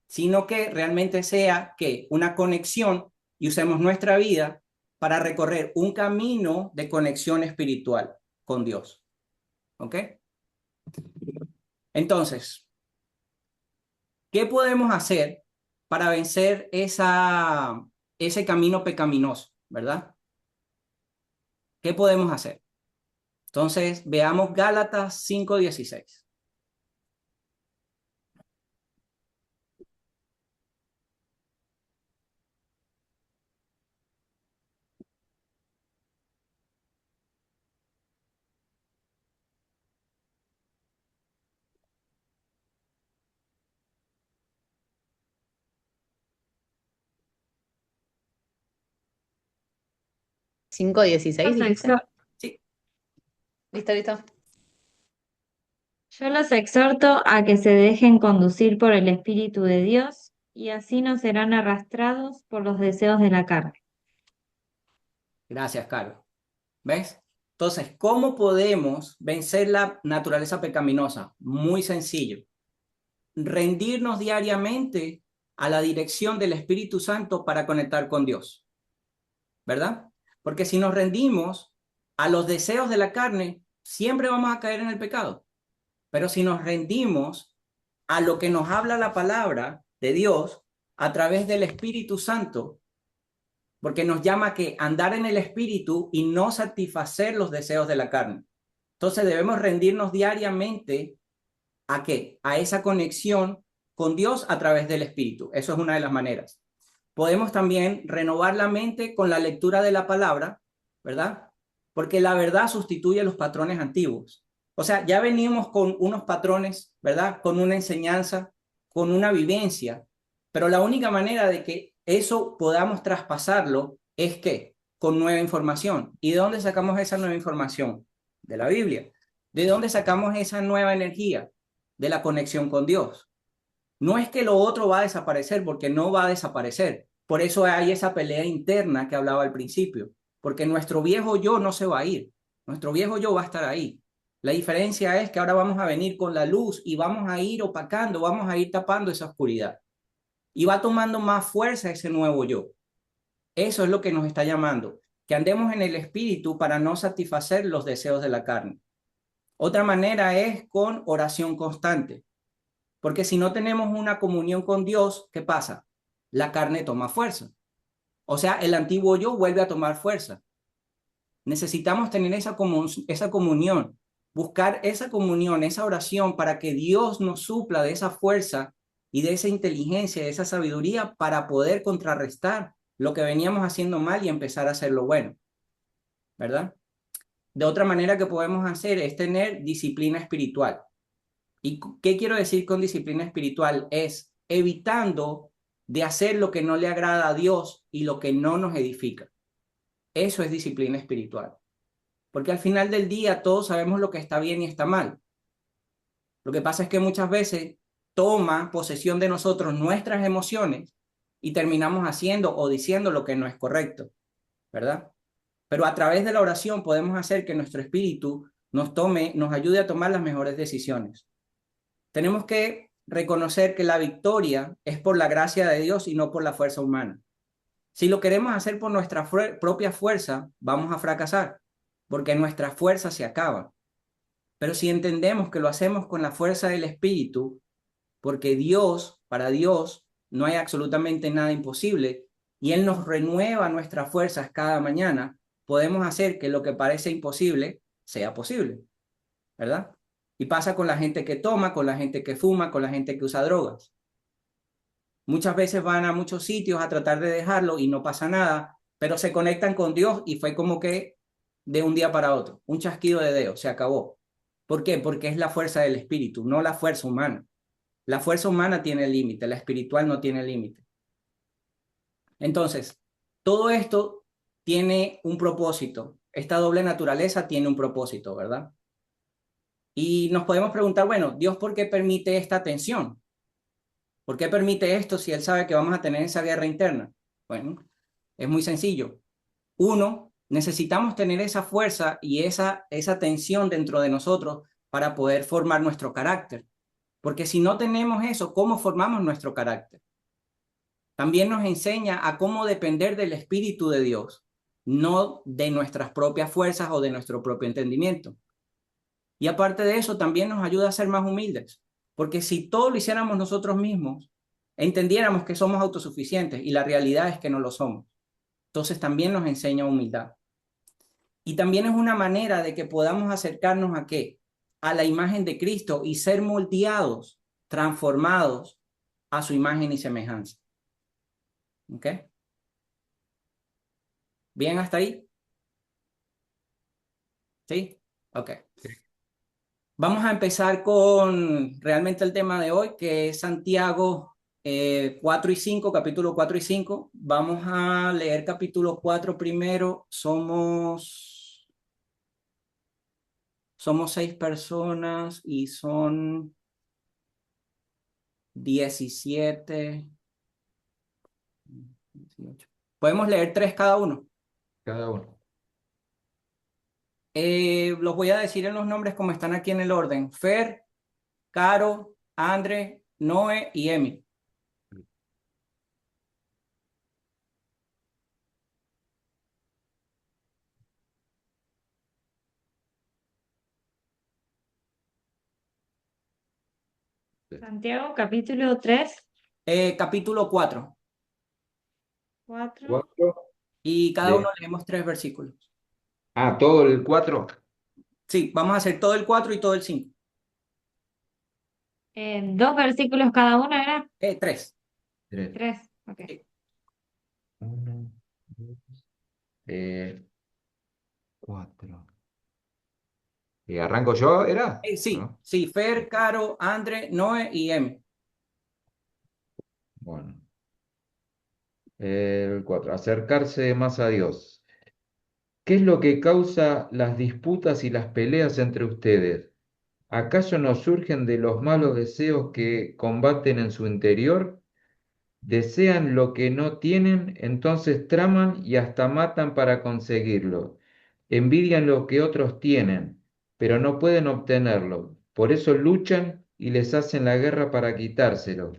sino que realmente sea que una conexión y usemos nuestra vida para recorrer un camino de conexión espiritual con Dios. ¿Ok? Entonces, ¿qué podemos hacer para vencer ese camino pecaminoso, ¿verdad? ¿Qué podemos hacer? Entonces, veamos Gálatas 5:16. 5:16, Los dijiste. exhor- Sí, Listo, listo. Yo los exhorto a que se dejen conducir por el Espíritu de Dios y así no serán arrastrados por los deseos de la carne. gracias, Carlos. ¿Ves? Entonces, ¿cómo podemos vencer la naturaleza pecaminosa? Muy sencillo. Rendirnos diariamente a la dirección del Espíritu Santo para conectar con Dios, ¿verdad? Porque si nos rendimos a los deseos de la carne, siempre vamos a caer en el pecado. Pero si nos rendimos a lo que nos habla la palabra de Dios a través del Espíritu Santo, porque nos llama que andar en el Espíritu y no satisfacer los deseos de la carne. Entonces debemos rendirnos diariamente ¿a qué? A esa conexión con Dios a través del Espíritu. Eso es una de las maneras. Podemos también renovar la mente con la lectura de la palabra, ¿verdad? Porque la verdad sustituye los patrones antiguos. O sea, ya venimos con unos patrones, ¿verdad? Con una enseñanza, con una vivencia, pero la única manera de que eso podamos traspasarlo es que con nueva información. ¿Y de dónde sacamos esa nueva información? De la Biblia. ¿De dónde sacamos esa nueva energía? De la conexión con Dios. No es que lo otro va a desaparecer, porque no va a desaparecer. Por eso hay esa pelea interna que hablaba al principio, porque nuestro viejo yo no se va a ir, nuestro viejo yo va a estar ahí. La diferencia es que ahora vamos a venir con la luz y vamos a ir opacando, vamos a ir tapando esa oscuridad. Y va tomando más fuerza ese nuevo yo. Eso es lo que nos está llamando, que andemos en el espíritu para no satisfacer los deseos de la carne. Otra manera es con oración constante. Porque si no tenemos una comunión con Dios, ¿qué pasa? La carne toma fuerza. O sea, el antiguo yo vuelve a tomar fuerza. Necesitamos tener esa comunión, buscar esa comunión, esa oración para que Dios nos supla de esa fuerza y de esa inteligencia, de esa sabiduría para poder contrarrestar lo que veníamos haciendo mal y empezar a hacer lo bueno, ¿verdad? De otra manera que podemos hacer es tener disciplina espiritual. ¿Y qué quiero decir con disciplina espiritual? Es evitando de hacer lo que no le agrada a Dios y lo que no nos edifica. Eso es disciplina espiritual. Porque al final del día todos sabemos lo que está bien y está mal. Lo que pasa es que muchas veces toma posesión de nosotros nuestras emociones y terminamos haciendo o diciendo lo que no es correcto, ¿verdad? Pero a través de la oración podemos hacer que nuestro espíritu nos ayude a tomar las mejores decisiones. Tenemos que reconocer que la victoria es por la gracia de Dios y no por la fuerza humana. Si lo queremos hacer por nuestra propia fuerza, vamos a fracasar, porque nuestra fuerza se acaba. Pero si entendemos que lo hacemos con la fuerza del Espíritu, porque Dios, para Dios, no hay absolutamente nada imposible, y Él nos renueva nuestras fuerzas cada mañana, podemos hacer que lo que parece imposible sea posible, ¿verdad? Y pasa con la gente que toma, con la gente que fuma, con la gente que usa drogas. Muchas veces van a muchos sitios a tratar de dejarlo y no pasa nada, pero se conectan con Dios y fue como que de un día para otro, un chasquido de dedos, se acabó. ¿Por qué? Porque es la fuerza del espíritu, no la fuerza humana. La fuerza humana tiene límite, la espiritual no tiene límite. Entonces, todo esto tiene un propósito. Esta doble naturaleza tiene un propósito, ¿verdad? Y nos podemos preguntar, bueno, ¿Dios por qué permite esta tensión? ¿Por qué permite esto si Él sabe que vamos a tener esa guerra interna? Bueno, es muy sencillo. Uno, necesitamos tener esa fuerza y esa tensión dentro de nosotros para poder formar nuestro carácter. Porque si no tenemos eso, ¿cómo formamos nuestro carácter? También nos enseña a cómo depender del Espíritu de Dios, no de nuestras propias fuerzas o de nuestro propio entendimiento. Y aparte de eso, también nos ayuda a ser más humildes, porque si todo lo hiciéramos nosotros mismos, entendiéramos que somos autosuficientes y la realidad es que no lo somos. Entonces también nos enseña humildad. Y también es una manera de que podamos acercarnos a qué? A la imagen de Cristo y ser moldeados, transformados a su imagen y semejanza. ¿Ok? ¿Bien hasta ahí? ¿Sí? Ok. Vamos a empezar con realmente el tema de hoy, que es Santiago 4 y 5, capítulo 4 y 5. Vamos a leer capítulo 4 primero. Somos 6 personas y son 17, 18. Podemos leer 3 cada uno. Cada uno. Los voy a decir en los nombres como están aquí en el orden. Fer, Caro, André, Noé y Emi. Santiago, capítulo 3, Capítulo 4. 4. 4 Y cada uno de... leemos 3 versículos. Ah, todo el 4. Sí, vamos a hacer todo el 4 y todo el 5. 2 versículos cada uno, ¿era? 3. 3. 3, ok. 1, 2, 4. ¿Arranco yo, era? Sí, ¿No? sí, Fer, Caro, André, Noé y Emi. Bueno. El 4. Acercarse más a Dios. ¿Qué es lo que causa las disputas y las peleas entre ustedes? ¿Acaso no surgen de los malos deseos que combaten en su interior? Desean lo que no tienen, entonces traman y hasta matan para conseguirlo. Envidian lo que otros tienen, pero no pueden obtenerlo. Por eso luchan y les hacen la guerra para quitárselo.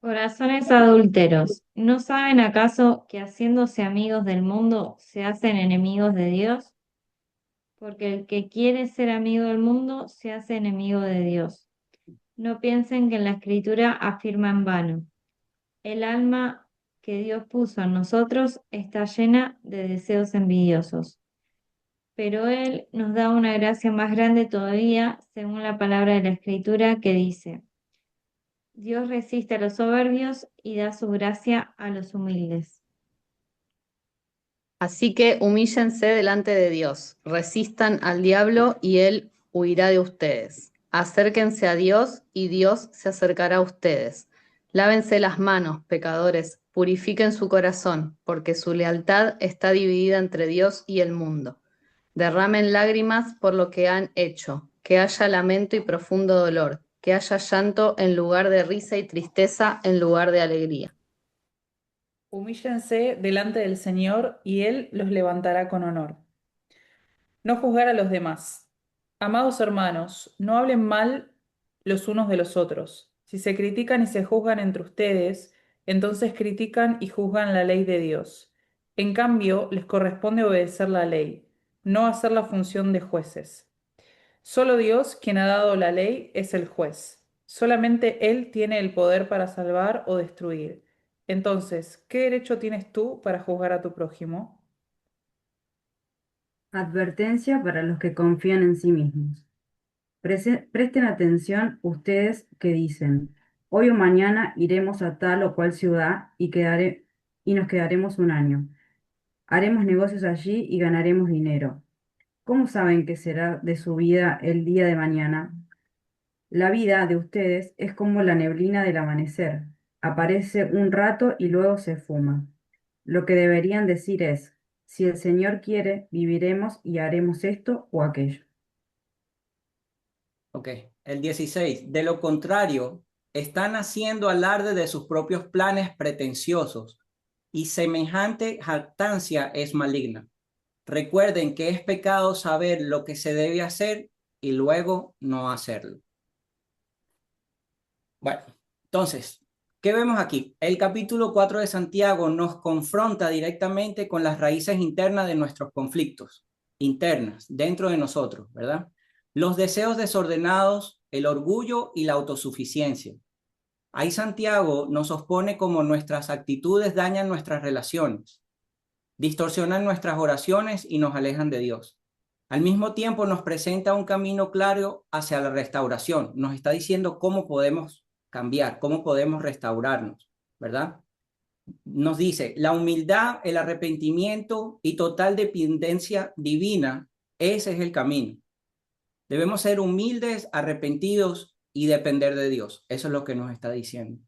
Corazones adúlteros, ¿no saben acaso que haciéndose amigos del mundo se hacen enemigos de Dios? Porque el que quiere ser amigo del mundo se hace enemigo de Dios. No piensen que en la Escritura afirma en vano. El alma que Dios puso en nosotros está llena de deseos envidiosos. Pero Él nos da una gracia más grande todavía, según la palabra de la Escritura que dice: Dios resiste a los soberbios y da su gracia a los humildes. Así que humíllense delante de Dios, resistan al diablo y él huirá de ustedes. Acérquense a Dios y Dios se acercará a ustedes. Lávense las manos, pecadores, purifiquen su corazón, porque su lealtad está dividida entre Dios y el mundo. Derramen lágrimas por lo que han hecho, que haya lamento y profundo dolor, que haya llanto en lugar de risa y tristeza en lugar de alegría. Humíllense delante del Señor y Él los levantará con honor. No juzgar a los demás. Amados hermanos, no hablen mal los unos de los otros. Si se critican y se juzgan entre ustedes, entonces critican y juzgan la ley de Dios. En cambio, les corresponde obedecer la ley, no hacer la función de jueces. Solo Dios, quien ha dado la ley, es el juez. Solamente Él tiene el poder para salvar o destruir. Entonces, ¿qué derecho tienes tú para juzgar a tu prójimo? Advertencia para los que confían en sí mismos. Presten atención ustedes que dicen, hoy o mañana iremos a tal o cual ciudad y nos quedaremos un año. Haremos negocios allí y ganaremos dinero. ¿Cómo saben qué será de su vida el día de mañana? La vida de ustedes es como la neblina del amanecer. Aparece un rato y luego se fuma. Lo que deberían decir es, si el Señor quiere, viviremos y haremos esto o aquello. Ok, el 16. De lo contrario, están haciendo alarde de sus propios planes pretenciosos y semejante jactancia es maligna. Recuerden que es pecado saber lo que se debe hacer y luego no hacerlo. Bueno, entonces, ¿qué vemos aquí? El capítulo 4 de Santiago nos confronta directamente con las raíces internas de nuestros conflictos, internas, dentro de nosotros, ¿verdad? Los deseos desordenados, el orgullo y la autosuficiencia. Ahí Santiago nos expone cómo nuestras actitudes dañan nuestras relaciones, distorsionan nuestras oraciones y nos alejan de Dios. Al mismo tiempo nos presenta un camino claro hacia la restauración. Nos está diciendo cómo podemos cambiar, cómo podemos restaurarnos, ¿verdad? Nos dice, la humildad, el arrepentimiento y total dependencia divina, ese es el camino. Debemos ser humildes, arrepentidos y depender de Dios. Eso es lo que nos está diciendo.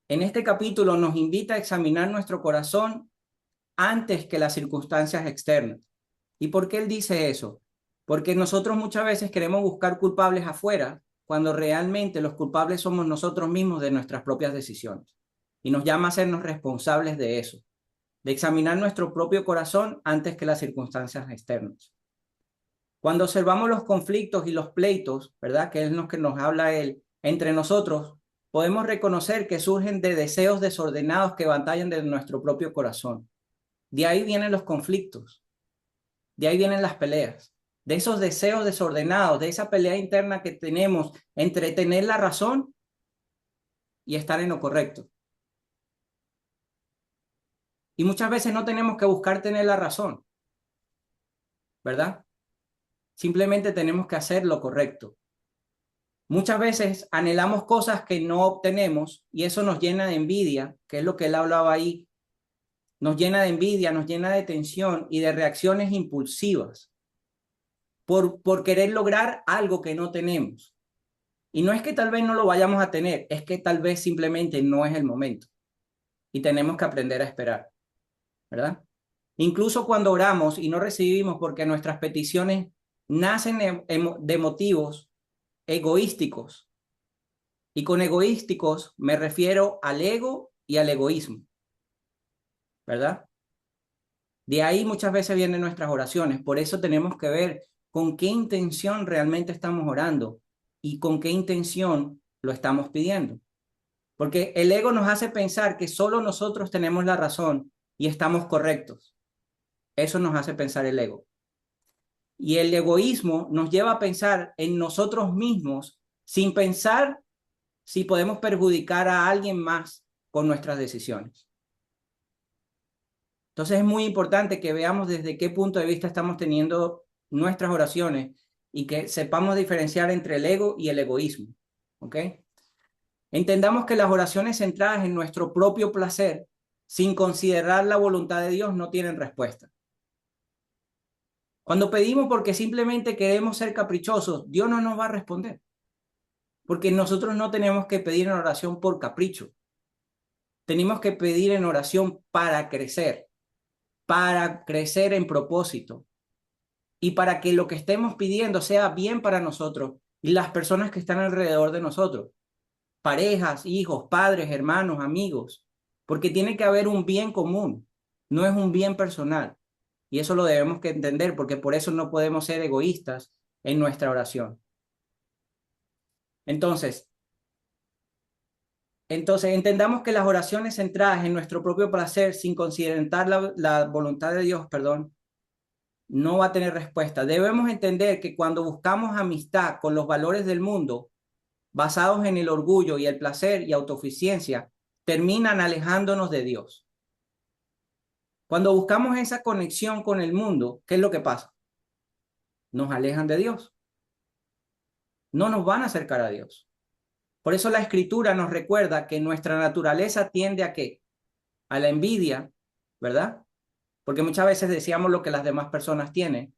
En este capítulo nos invita a examinar nuestro corazón antes que las circunstancias externas. ¿Y por qué él dice eso? Porque nosotros muchas veces queremos buscar culpables afuera, cuando realmente los culpables somos nosotros mismos de nuestras propias decisiones. Y nos llama a sernos responsables de eso, de examinar nuestro propio corazón antes que las circunstancias externas. Cuando observamos los conflictos y los pleitos, ¿verdad? Que es lo que nos habla él, entre nosotros, podemos reconocer que surgen de deseos desordenados que batallan de nuestro propio corazón. De ahí vienen los conflictos, de ahí vienen las peleas, de esos deseos desordenados, de esa pelea interna que tenemos entre tener la razón y estar en lo correcto. Y muchas veces no tenemos que buscar tener la razón, ¿verdad? Simplemente tenemos que hacer lo correcto. Muchas veces anhelamos cosas que no obtenemos y eso nos llena de envidia, que es lo que él hablaba ahí. Nos llena de envidia, nos llena de tensión y de reacciones impulsivas por querer lograr algo que no tenemos. Y no es que tal vez no lo vayamos a tener, es que tal vez simplemente no es el momento. Y tenemos que aprender a esperar, ¿verdad? Incluso cuando oramos y no recibimos porque nuestras peticiones nacen de motivos egoísticos. Y con egoísticos me refiero al ego y al egoísmo, ¿verdad? De ahí muchas veces vienen nuestras oraciones. Por eso tenemos que ver con qué intención realmente estamos orando y con qué intención lo estamos pidiendo. Porque el ego nos hace pensar que solo nosotros tenemos la razón y estamos correctos. Eso nos hace pensar el ego. Y el egoísmo nos lleva a pensar en nosotros mismos sin pensar si podemos perjudicar a alguien más con nuestras decisiones. Entonces es muy importante que veamos desde qué punto de vista estamos teniendo nuestras oraciones y que sepamos diferenciar entre el ego y el egoísmo. ¿Ok? Entendamos que las oraciones centradas en nuestro propio placer, sin considerar la voluntad de Dios, no tienen respuesta. Cuando pedimos porque simplemente queremos ser caprichosos, Dios no nos va a responder. Porque nosotros no tenemos que pedir en oración por capricho. Tenemos que pedir en oración para crecer en propósito y para que lo que estemos pidiendo sea bien para nosotros y las personas que están alrededor de nosotros, parejas, hijos, padres, hermanos, amigos, porque tiene que haber un bien común, no es un bien personal. Y eso lo debemos que entender, porque por eso no podemos ser egoístas en nuestra oración. Entonces, entendamos que las oraciones centradas en nuestro propio placer, sin considerar la voluntad de Dios, no va a tener respuesta. Debemos entender que cuando buscamos amistad con los valores del mundo, basados en el orgullo y el placer y autosuficiencia, terminan alejándonos de Dios. Cuando buscamos esa conexión con el mundo, ¿qué es lo que pasa? Nos alejan de Dios. No nos van a acercar a Dios. Por eso la Escritura nos recuerda que nuestra naturaleza tiende ¿a qué? A la envidia, ¿verdad? Porque muchas veces deseamos lo que las demás personas tienen.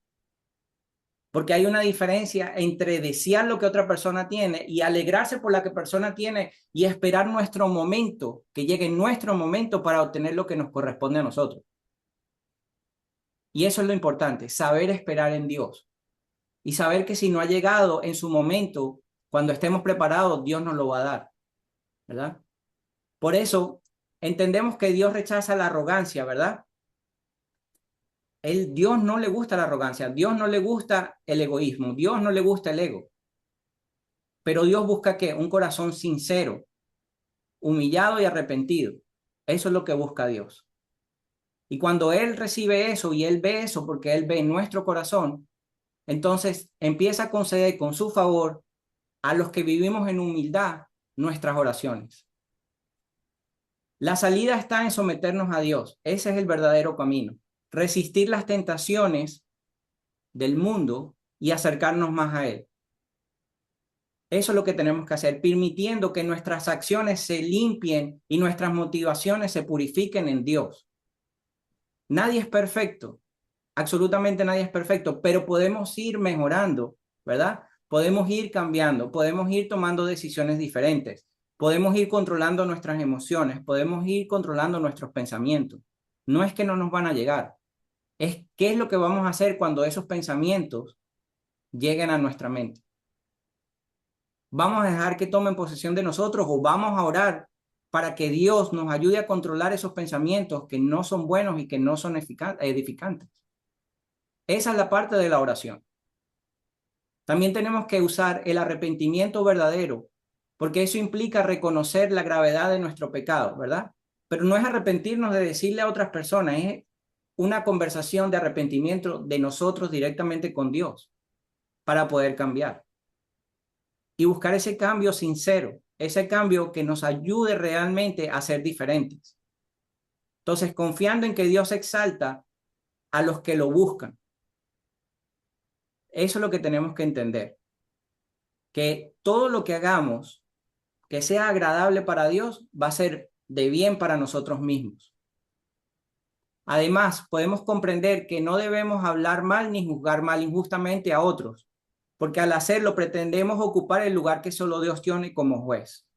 Porque hay una diferencia entre desear lo que otra persona tiene y alegrarse por la que persona tiene y esperar nuestro momento, que llegue nuestro momento para obtener lo que nos corresponde a nosotros. Y eso es lo importante, saber esperar en Dios. Y saber que si no ha llegado en su momento, cuando estemos preparados, Dios nos lo va a dar, ¿verdad? Por eso, entendemos que Dios rechaza la arrogancia, ¿verdad? Dios no le gusta la arrogancia, Dios no le gusta el egoísmo, Dios no le gusta el ego. Pero Dios busca ¿qué? Un corazón sincero, humillado y arrepentido. Eso es lo que busca Dios. Y cuando Él recibe eso y Él ve eso, porque Él ve nuestro corazón, entonces empieza a conceder con su favor a los que vivimos en humildad nuestras oraciones. La salida está en someternos a Dios. Ese es el verdadero camino. Resistir las tentaciones del mundo y acercarnos más a Él. Eso es lo que tenemos que hacer, permitiendo que nuestras acciones se limpien y nuestras motivaciones se purifiquen en Dios. Nadie es perfecto, absolutamente nadie es perfecto, pero podemos ir mejorando, ¿verdad? podemos ir cambiando, podemos ir tomando decisiones diferentes, podemos ir controlando nuestras emociones, podemos ir controlando nuestros pensamientos. No es que no nos van a llegar, es qué es lo que vamos a hacer cuando esos pensamientos lleguen a nuestra mente. ¿Vamos a dejar que tomen posesión de nosotros o vamos a orar para que Dios nos ayude a controlar esos pensamientos que no son buenos y que no son edificantes? Esa es la parte de la oración. También tenemos que usar el arrepentimiento verdadero, porque eso implica reconocer la gravedad de nuestro pecado, ¿verdad? Pero no es arrepentirnos de decirle a otras personas, es una conversación de arrepentimiento de nosotros directamente con Dios para poder cambiar. Y buscar ese cambio sincero, ese cambio que nos ayude realmente a ser diferentes. Entonces, confiando en que Dios exalta a los que lo buscan. Eso es lo que tenemos que entender. Que todo lo que hagamos que sea agradable para Dios va a ser de bien para nosotros mismos. Además, podemos comprender que no debemos hablar mal ni juzgar mal injustamente a otros, porque al hacerlo pretendemos ocupar el lugar que solo Dios tiene como juez.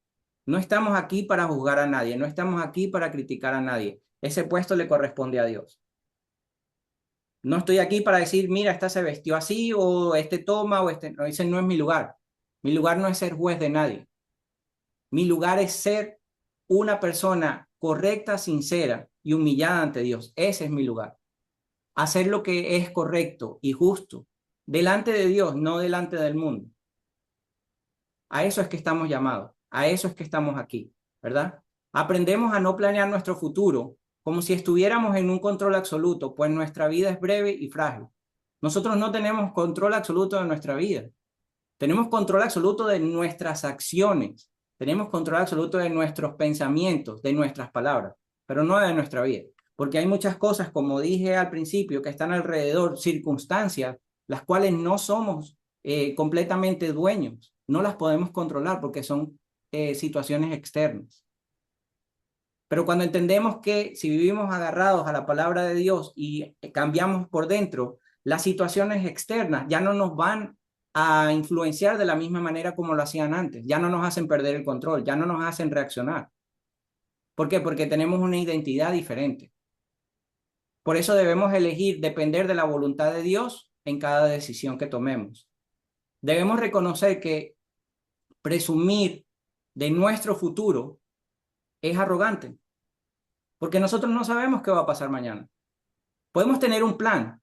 No estamos aquí para juzgar a nadie, no estamos aquí para criticar a nadie. Ese puesto le corresponde a Dios. No estoy aquí para decir, mira, esta se vistió así, o este toma, o este... No, ese no es mi lugar. Mi lugar no es ser juez de nadie. Mi lugar es ser una persona correcta, sincera y humillada ante Dios. Ese es mi lugar. Hacer lo que es correcto y justo delante de Dios, no delante del mundo. A eso es que estamos llamados. A eso es que estamos aquí, ¿verdad? Aprendemos a no planear nuestro futuro como si estuviéramos en un control absoluto, pues nuestra vida es breve y frágil. Nosotros no tenemos control absoluto de nuestra vida. Tenemos control absoluto de nuestras acciones. Tenemos control absoluto de nuestros pensamientos, de nuestras palabras, pero no de nuestra vida. Porque hay muchas cosas, como dije al principio, que están alrededor, circunstancias, las cuales no somos completamente dueños. No las podemos controlar porque son situaciones externas. Pero cuando entendemos que si vivimos agarrados a la palabra de Dios y cambiamos por dentro, las situaciones externas ya no nos van a influenciar de la misma manera como lo hacían antes. Ya no nos hacen perder el control, ya no nos hacen reaccionar. ¿Por qué? Porque tenemos una identidad diferente. Por eso debemos elegir depender de la voluntad de Dios en cada decisión que tomemos. Debemos reconocer que presumir de nuestro futuro es arrogante, porque nosotros no sabemos qué va a pasar mañana. Podemos tener un plan,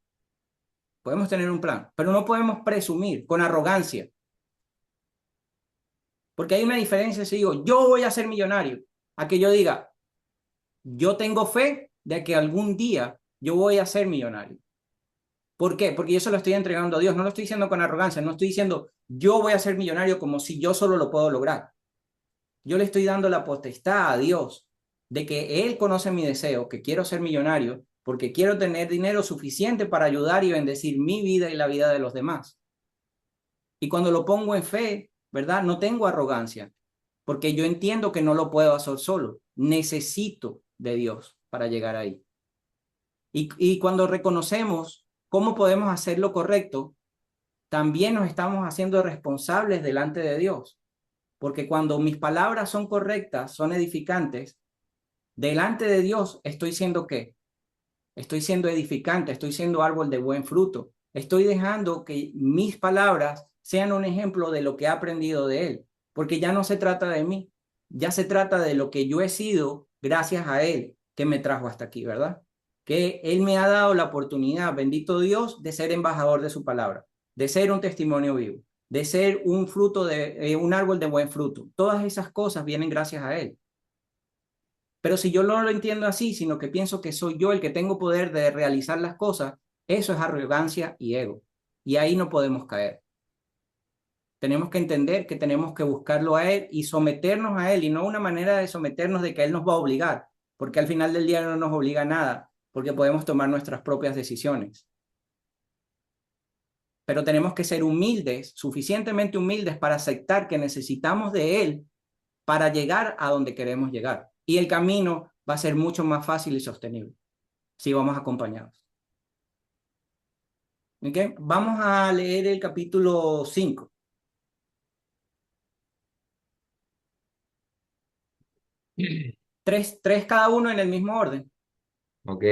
pero no podemos presumir con arrogancia. Porque hay una diferencia si digo, yo voy a ser millonario, a que yo diga, yo tengo fe de que algún día yo voy a ser millonario. ¿Por qué? Porque yo se lo estoy entregando a Dios, no lo estoy diciendo con arrogancia, no estoy diciendo, yo voy a ser millonario como si yo solo lo puedo lograr. Yo le estoy dando la potestad a Dios de que Él conoce mi deseo, que quiero ser millonario, porque quiero tener dinero suficiente para ayudar y bendecir mi vida y la vida de los demás. Y cuando lo pongo en fe, ¿verdad? No tengo arrogancia, porque yo entiendo que no lo puedo hacer solo. Necesito de Dios para llegar ahí. Y cuando reconocemos cómo podemos hacer lo correcto, también nos estamos haciendo responsables delante de Dios. Porque cuando mis palabras son correctas, son edificantes, delante de Dios estoy siendo ¿qué? Estoy siendo edificante, estoy siendo árbol de buen fruto. Estoy dejando que mis palabras sean un ejemplo de lo que he aprendido de Él. Porque ya no se trata de mí, ya se trata de lo que yo he sido gracias a Él que me trajo hasta aquí, ¿verdad? Que Él me ha dado la oportunidad, bendito Dios, de ser embajador de su palabra, de ser un testimonio vivo, de ser un fruto de un árbol de buen fruto. Todas esas cosas vienen gracias a Él. Pero si yo no lo entiendo así, sino que pienso que soy yo el que tengo poder de realizar las cosas, eso es arrogancia y ego. Y ahí no podemos caer. Tenemos que entender que tenemos que buscarlo a Él y someternos a Él, y no una manera de someternos de que Él nos va a obligar, porque al final del día no nos obliga a nada, porque podemos tomar nuestras propias decisiones. Pero tenemos que ser humildes, suficientemente humildes para aceptar que necesitamos de Él para llegar a donde queremos llegar. Y el camino va a ser mucho más fácil y sostenible si vamos acompañados. ¿Okay? Vamos a leer el capítulo 5. Tres cada uno en el mismo orden. Ok.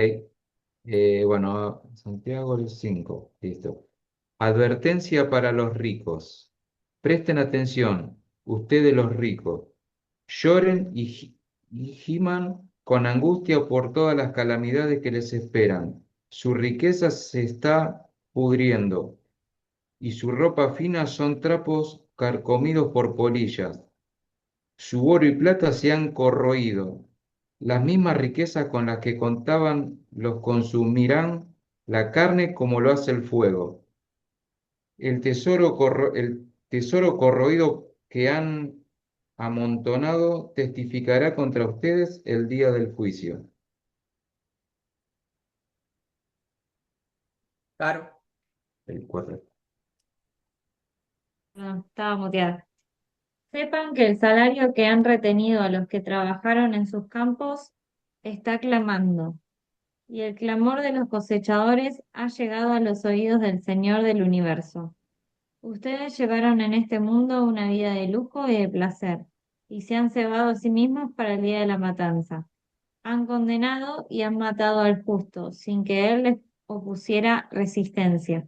Bueno, Santiago el 5. Listo. Advertencia para los ricos. Presten atención, ustedes los ricos. Lloren y giman con angustia por todas las calamidades que les esperan. Su riqueza se está pudriendo y su ropa fina son trapos carcomidos por polillas. Su oro y plata se han corroído. Las mismas riquezas con las que contaban los consumirán la carne como lo hace el fuego. El tesoro corroído que han amontonado testificará contra ustedes el día del juicio. Claro. El 4. No, estaba muteada. Sepan que el salario que han retenido a los que trabajaron en sus campos está clamando, y el clamor de los cosechadores ha llegado a los oídos del Señor del universo. Ustedes llevaron en este mundo una vida de lujo y de placer, y se han cebado a sí mismos para el día de la matanza. Han condenado y han matado al justo, sin que él les opusiera resistencia.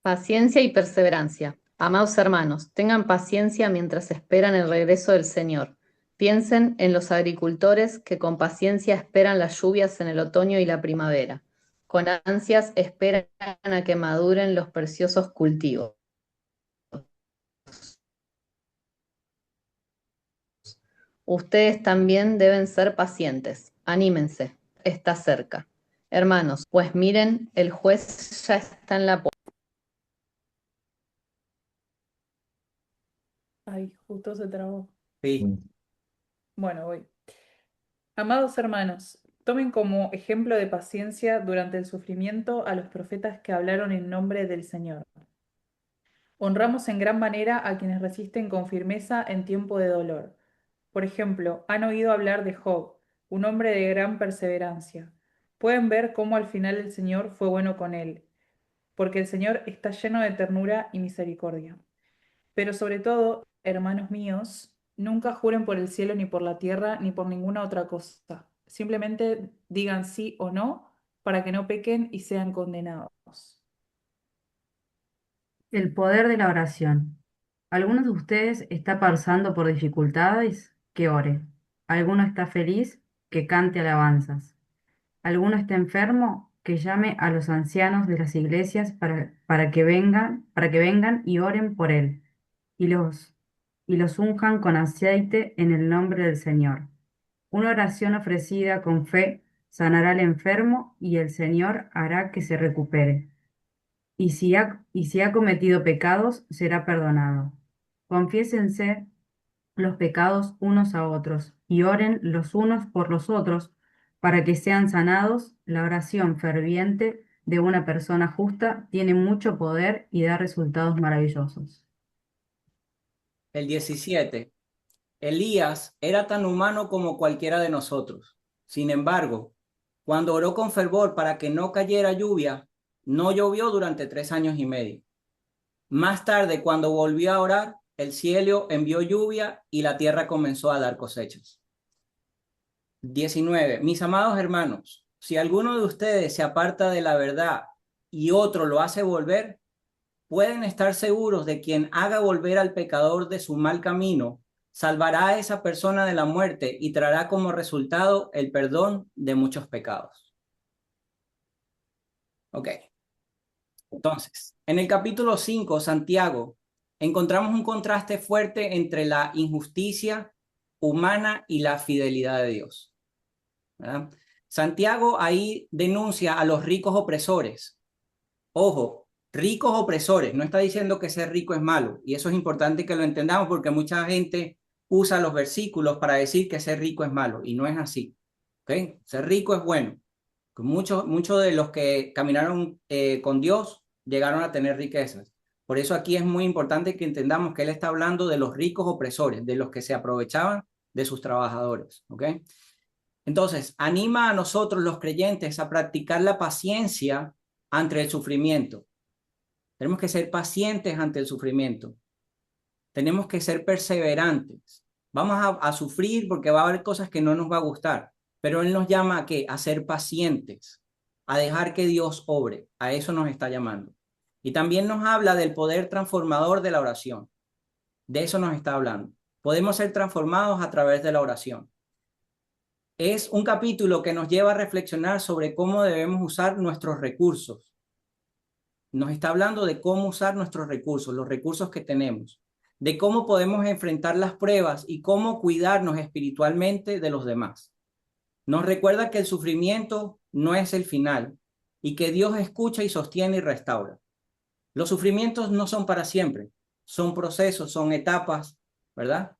Paciencia y perseverancia. Amados hermanos, tengan paciencia mientras esperan el regreso del Señor. Piensen en los agricultores que con paciencia esperan las lluvias en el otoño y la primavera. Con ansias esperan a que maduren los preciosos cultivos. Ustedes también deben ser pacientes. Anímense, está cerca. Hermanos, pues miren, el juez ya está en la puerta. Ay, justo se trabó. Sí. Bueno, voy. Amados hermanos, tomen como ejemplo de paciencia durante el sufrimiento a los profetas que hablaron en nombre del Señor. Honramos en gran manera a quienes resisten con firmeza en tiempo de dolor. Por ejemplo, han oído hablar de Job, un hombre de gran perseverancia. Pueden ver cómo al final el Señor fue bueno con él, porque el Señor está lleno de ternura y misericordia. Pero sobre todo, hermanos míos, nunca juren por el cielo ni por la tierra ni por ninguna otra cosa. Simplemente digan sí o no para que no pequen y sean condenados. El poder de la oración. ¿Alguno de ustedes está pasando por dificultades? Que ore. ¿Alguno está feliz? Que cante alabanzas. ¿Alguno está enfermo? Que llame a los ancianos de las iglesias para que vengan y oren por él y los unjan con aceite en el nombre del Señor. Una oración ofrecida con fe sanará al enfermo y el Señor hará que se recupere. Y si ha cometido pecados, será perdonado. Confiésense los pecados unos a otros y oren los unos por los otros para que sean sanados. La oración ferviente de una persona justa tiene mucho poder y da resultados maravillosos. El 17. Elías era tan humano como cualquiera de nosotros. Sin embargo, cuando oró con fervor para que no cayera lluvia, no llovió durante 3 años y medio. Más tarde, cuando volvió a orar, el cielo envió lluvia y la tierra comenzó a dar cosechas. 19. Mis amados hermanos, si alguno de ustedes se aparta de la verdad y otro lo hace volver, pueden estar seguros de quien haga volver al pecador de su mal camino, salvará a esa persona de la muerte y traerá como resultado el perdón de muchos pecados. Ok. Entonces, en el capítulo 5, Santiago, encontramos un contraste fuerte entre la injusticia humana y la fidelidad de Dios, ¿verdad? Santiago ahí denuncia a los ricos opresores. Ojo, ricos opresores, no está diciendo que ser rico es malo, y eso es importante que lo entendamos porque mucha gente usa los versículos para decir que ser rico es malo, y no es así, ¿ok? Ser rico es bueno. Muchos de los que caminaron con Dios llegaron a tener riquezas. Por eso aquí es muy importante que entendamos que Él está hablando de los ricos opresores, de los que se aprovechaban de sus trabajadores, ¿ok? Entonces, anima a nosotros los creyentes a practicar la paciencia ante el sufrimiento. Tenemos que ser pacientes ante el sufrimiento. Tenemos que ser perseverantes. Vamos a sufrir porque va a haber cosas que no nos va a gustar, pero Él nos llama ¿a qué? A ser pacientes, a dejar que Dios obre. A eso nos está llamando. Y también nos habla del poder transformador de la oración. De eso nos está hablando. Podemos ser transformados a través de la oración. Es un capítulo que nos lleva a reflexionar sobre cómo debemos usar nuestros recursos. Nos está hablando de cómo usar nuestros recursos, los recursos que tenemos, de cómo podemos enfrentar las pruebas y cómo cuidarnos espiritualmente de los demás. Nos recuerda que el sufrimiento no es el final y que Dios escucha y sostiene y restaura. Los sufrimientos no son para siempre, son procesos, son etapas, ¿verdad?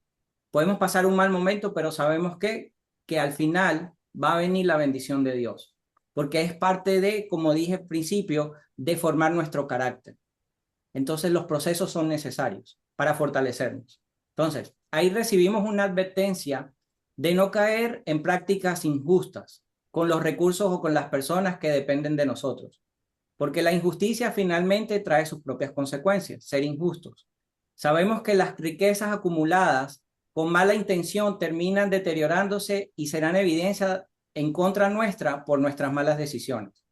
Podemos pasar un mal momento, pero sabemos que al final va a venir la bendición de Dios, porque es parte de, como dije al principio, de formar nuestro carácter. Entonces los procesos son necesarios para fortalecernos. Entonces, ahí recibimos una advertencia de no caer en prácticas injustas con los recursos o con las personas que dependen de nosotros, porque la injusticia finalmente trae sus propias consecuencias, ser injustos. Sabemos que las riquezas acumuladas con mala intención terminan deteriorándose y serán evidencia en contra nuestra por nuestras malas decisiones.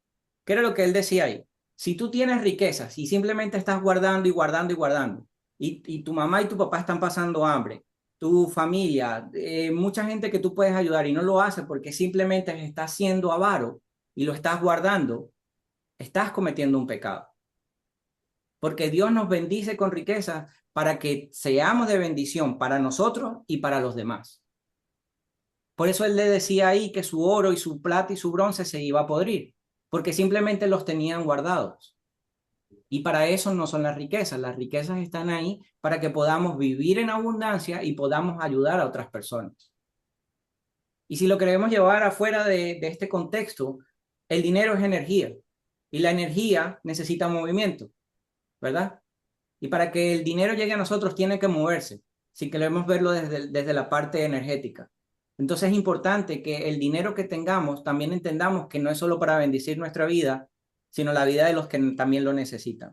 ¿Qué era lo que él decía ahí? Si tú tienes riquezas y simplemente estás guardando y guardando y guardando, y tu mamá y tu papá están pasando hambre, tu familia, mucha gente que tú puedes ayudar y no lo hace porque simplemente estás siendo avaro y lo estás guardando, estás cometiendo un pecado. Porque Dios nos bendice con riquezas para que seamos de bendición para nosotros y para los demás. Por eso él le decía ahí que su oro y su plata y su bronce se iba a podrir, porque simplemente los tenían guardados. Y para eso no son las riquezas están ahí para que podamos vivir en abundancia y podamos ayudar a otras personas. Y si lo queremos llevar afuera de este contexto, el dinero es energía y la energía necesita movimiento, ¿verdad? Y para que el dinero llegue a nosotros tiene que moverse, si queremos verlo desde la parte energética. Entonces es importante que el dinero que tengamos también entendamos que no es solo para bendecir nuestra vida, sino la vida de los que también lo necesitan,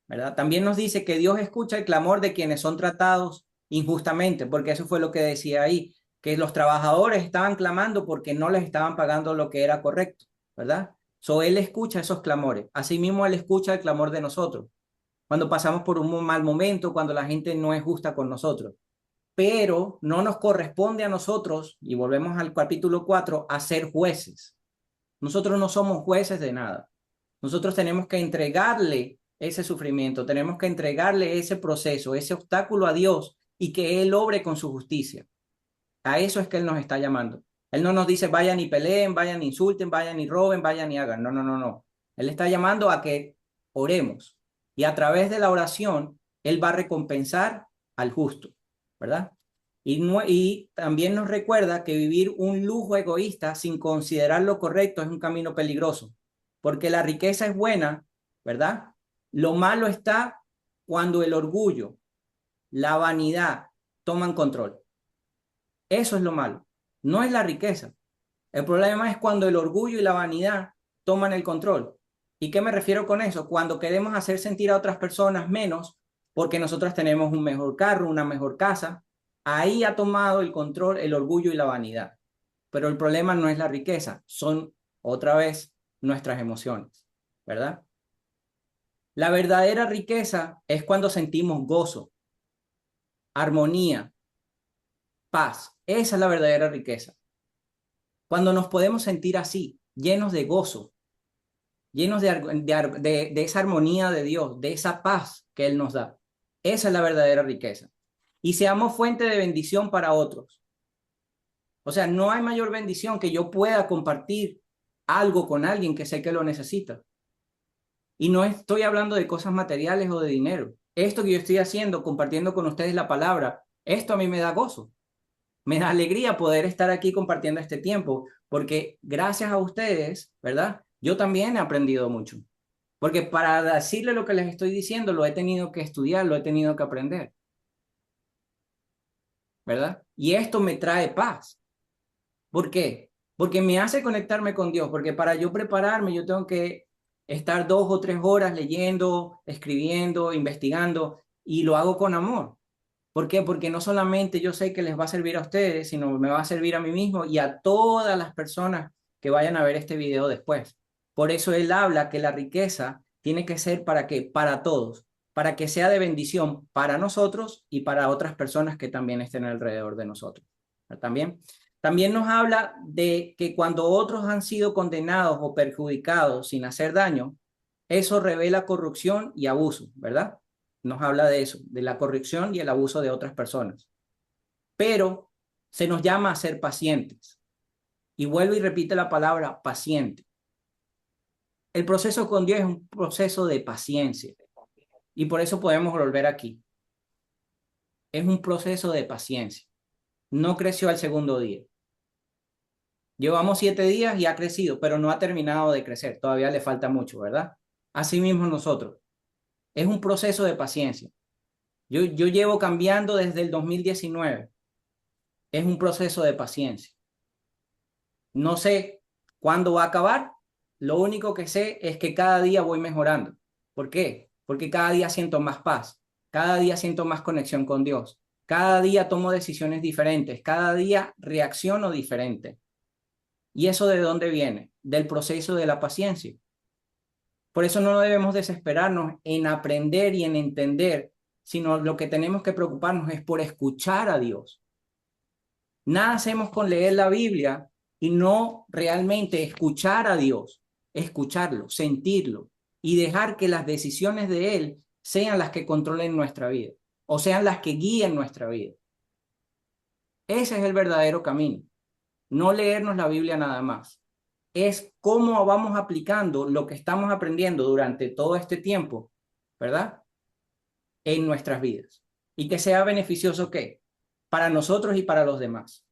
¿verdad? También nos dice que Dios escucha el clamor de quienes son tratados injustamente, porque eso fue lo que decía ahí, que los trabajadores estaban clamando porque no les estaban pagando lo que era correcto, ¿verdad? Él escucha esos clamores. Asimismo, Él escucha el clamor de nosotros cuando pasamos por un mal momento, cuando la gente no es justa con nosotros. Pero no nos corresponde a nosotros, y volvemos al capítulo 4, a ser jueces. Nosotros no somos jueces de nada. Nosotros tenemos que entregarle ese sufrimiento, tenemos que entregarle ese proceso, ese obstáculo a Dios y que Él obre con su justicia. A eso es que Él nos está llamando. Él no nos dice vayan y peleen, vayan y insulten, vayan y roben, vayan y hagan. No, no, no, no. Él está llamando a que oremos. Y a través de la oración, Él va a recompensar al justo, ¿verdad? Y también nos recuerda que vivir un lujo egoísta sin considerar lo correcto es un camino peligroso, porque la riqueza es buena, ¿verdad? Lo malo está cuando el orgullo, la vanidad toman control. Eso es lo malo, no es la riqueza. El problema es cuando el orgullo y la vanidad toman el control. ¿Y qué me refiero con eso? Cuando queremos hacer sentir a otras personas menos porque nosotros tenemos un mejor carro, una mejor casa, ahí ha tomado el control el orgullo y la vanidad. Pero el problema no es la riqueza, son otra vez nuestras emociones, ¿verdad? La verdadera riqueza es cuando sentimos gozo, armonía, paz. Esa es la verdadera riqueza. Cuando nos podemos sentir así, llenos de gozo, llenos de esa armonía de Dios, de esa paz que Él nos da. Esa es la verdadera riqueza. Y seamos fuente de bendición para otros. O sea, no hay mayor bendición que yo pueda compartir algo con alguien que sé que lo necesita. Y no estoy hablando de cosas materiales o de dinero. Esto que yo estoy haciendo, compartiendo con ustedes la palabra, esto a mí me da gozo. Me da alegría poder estar aquí compartiendo este tiempo, porque gracias a ustedes, ¿verdad? Yo también he aprendido mucho. Porque para decirle lo que les estoy diciendo, lo he tenido que estudiar, lo he tenido que aprender. ¿Verdad? Y esto me trae paz. ¿Por qué? Porque me hace conectarme con Dios, porque para yo prepararme, yo tengo que estar 2 o 3 horas leyendo, escribiendo, investigando, y lo hago con amor. ¿Por qué? Porque no solamente yo sé que les va a servir a ustedes, sino me va a servir a mí mismo y a todas las personas que vayan a ver este video después. Por eso él habla que la riqueza tiene que ser ¿para qué? Para todos, para que sea de bendición para nosotros y para otras personas que también estén alrededor de nosotros. También nos habla de que cuando otros han sido condenados o perjudicados sin hacer daño, eso revela corrupción y abuso, ¿verdad? Nos habla de eso, de la corrupción y el abuso de otras personas. Pero se nos llama a ser pacientes. Y vuelvo y repite la palabra paciente. El proceso con Dios es un proceso de paciencia. Y por eso podemos volver aquí. Es un proceso de paciencia. No creció al segundo día. Llevamos 7 días y ha crecido, pero no ha terminado de crecer. Todavía le falta mucho, ¿verdad? Así mismo nosotros. Es un proceso de paciencia. Yo llevo cambiando desde el 2019. Es un proceso de paciencia. No sé cuándo va a acabar. Lo único que sé es que cada día voy mejorando. ¿Por qué? Porque cada día siento más paz. Cada día siento más conexión con Dios. Cada día tomo decisiones diferentes. Cada día reacciono diferente. ¿Y eso de dónde viene? Del proceso de la paciencia. Por eso no debemos desesperarnos en aprender y en entender, sino lo que tenemos que preocuparnos es por escuchar a Dios. Nada hacemos con leer la Biblia y no realmente escuchar a Dios, escucharlo, sentirlo y dejar que las decisiones de Él sean las que controlen nuestra vida o sean las que guíen nuestra vida. Ese es el verdadero camino. No leernos la Biblia nada más. Es cómo vamos aplicando lo que estamos aprendiendo durante todo este tiempo, ¿verdad? En nuestras vidas. Y que sea beneficioso, ¿qué? Para nosotros y para los demás.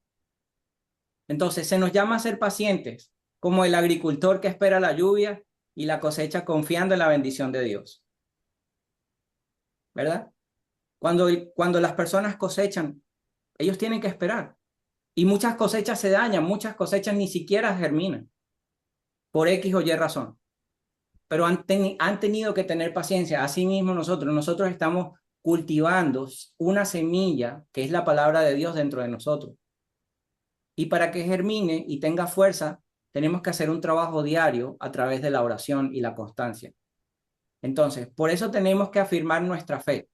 Entonces, se nos llama a ser pacientes, como el agricultor que espera la lluvia y la cosecha confiando en la bendición de Dios. ¿Verdad? Cuando las personas cosechan, ellos tienen que esperar. Y muchas cosechas se dañan, muchas cosechas ni siquiera germinan, por X o Y razón. Pero han tenido que tener paciencia. Asimismo nosotros estamos cultivando una semilla que es la palabra de Dios dentro de nosotros. Y para que germine y tenga fuerza, tenemos que hacer un trabajo diario a través de la oración y la constancia. Entonces, por eso tenemos que afirmar nuestra fe.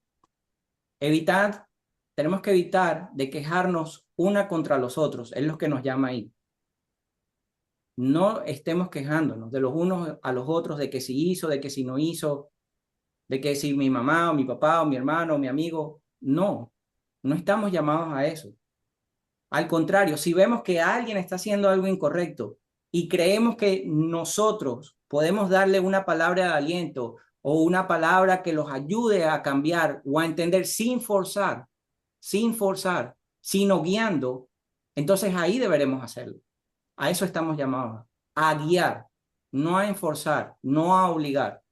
Tenemos que evitar de quejarnos una contra los otros, es lo que nos llama ahí. No estemos quejándonos de los unos a los otros, de que si hizo, de que si no hizo, de que si mi mamá o mi papá o mi hermano o mi amigo. No, no estamos llamados a eso. Al contrario, si vemos que alguien está haciendo algo incorrecto y creemos que nosotros podemos darle una palabra de aliento o una palabra que los ayude a cambiar o a entender sin forzar, sino guiando, entonces ahí deberemos hacerlo. A eso estamos llamados, a guiar, no a enforzar, no a obligar,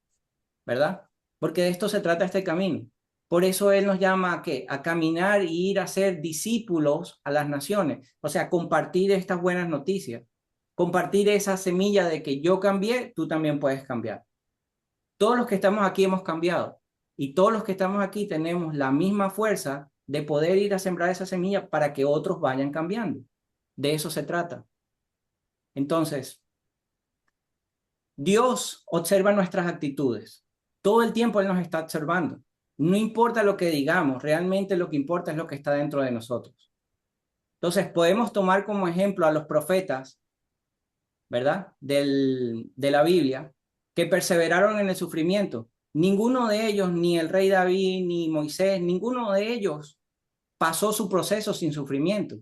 ¿verdad? Porque de esto se trata este camino. Por eso Él nos llama ¿a qué? A caminar y ir a ser discípulos a las naciones. O sea, compartir estas buenas noticias. Compartir esa semilla de que yo cambié, tú también puedes cambiar. Todos los que estamos aquí hemos cambiado. Y todos los que estamos aquí tenemos la misma fuerza de poder ir a sembrar esa semilla para que otros vayan cambiando. De eso se trata. Entonces, Dios observa nuestras actitudes. Todo el tiempo Él nos está observando. No importa lo que digamos, realmente lo que importa es lo que está dentro de nosotros. Entonces, podemos tomar como ejemplo a los profetas, ¿verdad? De la Biblia, que perseveraron en el sufrimiento. Ninguno de ellos, ni el rey David, ni Moisés, ninguno de ellos pasó su proceso sin sufrimiento.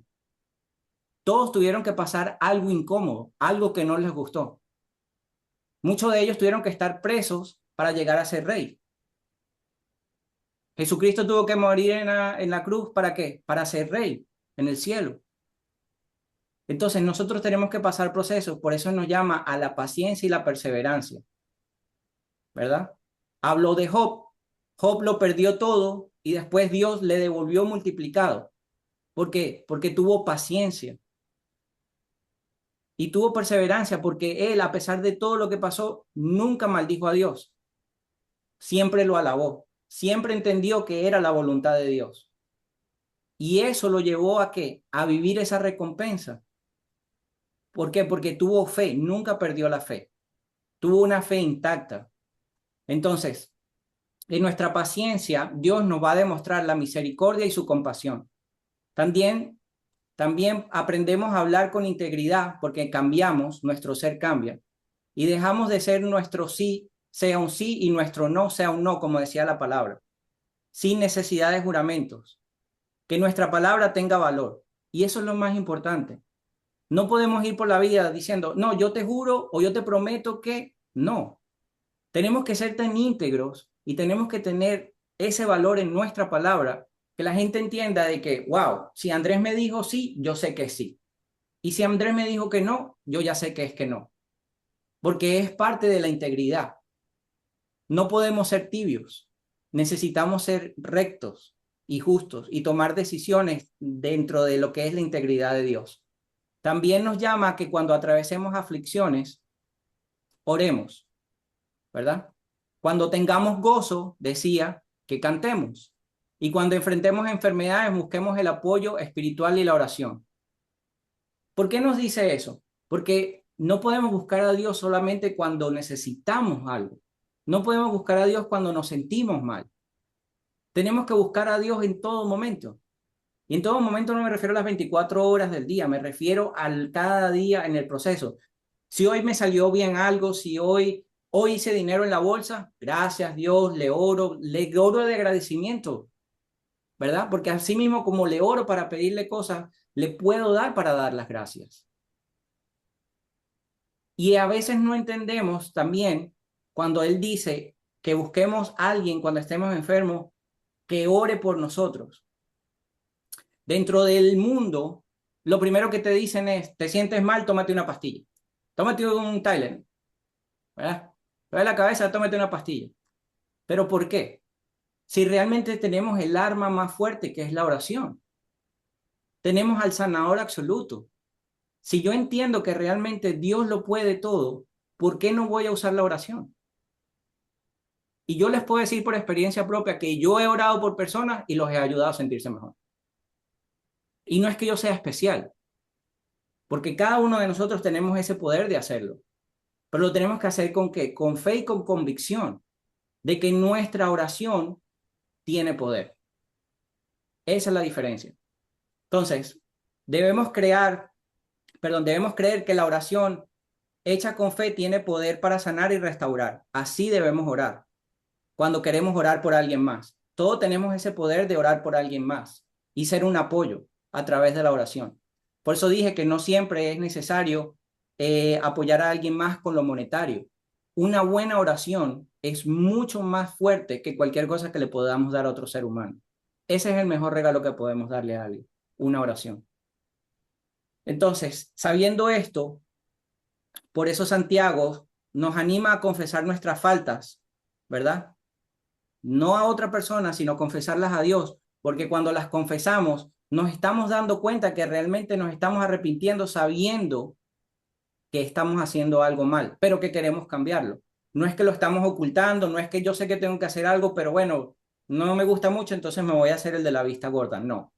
Todos tuvieron que pasar algo incómodo, algo que no les gustó. Muchos de ellos tuvieron que estar presos para llegar a ser rey. Jesucristo tuvo que morir en la cruz, ¿para qué? Para ser rey en el cielo. Entonces nosotros tenemos que pasar procesos, por eso nos llama a la paciencia y la perseverancia, ¿verdad? Habló de Job. Job lo perdió todo y después Dios le devolvió multiplicado. ¿Por qué? Porque tuvo paciencia. Y tuvo perseverancia porque él, a pesar de todo lo que pasó, nunca maldijo a Dios. Siempre lo alabó. Siempre entendió que era la voluntad de Dios. Y eso lo llevó ¿a qué? A vivir esa recompensa. ¿Por qué? Porque tuvo fe, nunca perdió la fe. Tuvo una fe intacta. Entonces, en nuestra paciencia, Dios nos va a demostrar la misericordia y su compasión. También aprendemos a hablar con integridad porque cambiamos, nuestro ser cambia. Y dejamos de ser nuestro sí sea un sí y nuestro no sea un no, como decía la palabra, sin necesidad de juramentos. Que nuestra palabra tenga valor. Y eso es lo más importante. No podemos ir por la vida diciendo, no, yo te juro o yo te prometo que no. Tenemos que ser tan íntegros y tenemos que tener ese valor en nuestra palabra, que la gente entienda de que, wow, si Andrés me dijo sí, yo sé que sí. Y si Andrés me dijo que no, yo ya sé que es que no. Porque es parte de la integridad. No podemos ser tibios. Necesitamos ser rectos y justos y tomar decisiones dentro de lo que es la integridad de Dios. También nos llama a que cuando atravesemos aflicciones, oremos, ¿verdad? Cuando tengamos gozo, decía, que cantemos. Y cuando enfrentemos enfermedades, busquemos el apoyo espiritual y la oración. ¿Por qué nos dice eso? Porque no podemos buscar a Dios solamente cuando necesitamos algo. No podemos buscar a Dios cuando nos sentimos mal. Tenemos que buscar a Dios en todo momento. Y en todo momento no me refiero a las 24 horas del día, me refiero al cada día en el proceso. Si hoy me salió bien algo, si hoy hice dinero en la bolsa, gracias Dios, le oro de agradecimiento, ¿verdad? Porque así mismo como le oro para pedirle cosas, le puedo dar para dar las gracias. Y a veces no entendemos también cuando Él dice que busquemos a alguien cuando estemos enfermos que ore por nosotros. Dentro del mundo, lo primero que te dicen es, te sientes mal, tómate una pastilla. Tómate un Tylenol, ¿verdad? Te la cabeza, tómate una pastilla. ¿Pero por qué? Si realmente tenemos el arma más fuerte, que es la oración. Tenemos al sanador absoluto. Si yo entiendo que realmente Dios lo puede todo, ¿por qué no voy a usar la oración? Y yo les puedo decir por experiencia propia que yo he orado por personas y los he ayudado a sentirse mejor. Y no es que yo sea especial, porque cada uno de nosotros tenemos ese poder de hacerlo. Pero lo tenemos que hacer ¿con qué? Con fe y con convicción de que nuestra oración tiene poder. Esa es la diferencia. Entonces, debemos creer que la oración hecha con fe tiene poder para sanar y restaurar. Así debemos orar cuando queremos orar por alguien más. Todos tenemos ese poder de orar por alguien más y ser un apoyo a través de la oración. Por eso dije que no siempre es necesario apoyar a alguien más con lo monetario. Una buena oración es mucho más fuerte que cualquier cosa que le podamos dar a otro ser humano. Ese es el mejor regalo que podemos darle a alguien, una oración. Entonces, sabiendo esto, por eso Santiago nos anima a confesar nuestras faltas, ¿verdad? No a otra persona, sino confesarlas a Dios, porque cuando las confesamos, nos estamos dando cuenta que realmente nos estamos arrepintiendo sabiendo que estamos haciendo algo mal, pero que queremos cambiarlo. No es que lo estamos ocultando, no es que yo sé que tengo que hacer algo, pero bueno, no me gusta mucho, entonces me voy a hacer el de la vista gorda. No.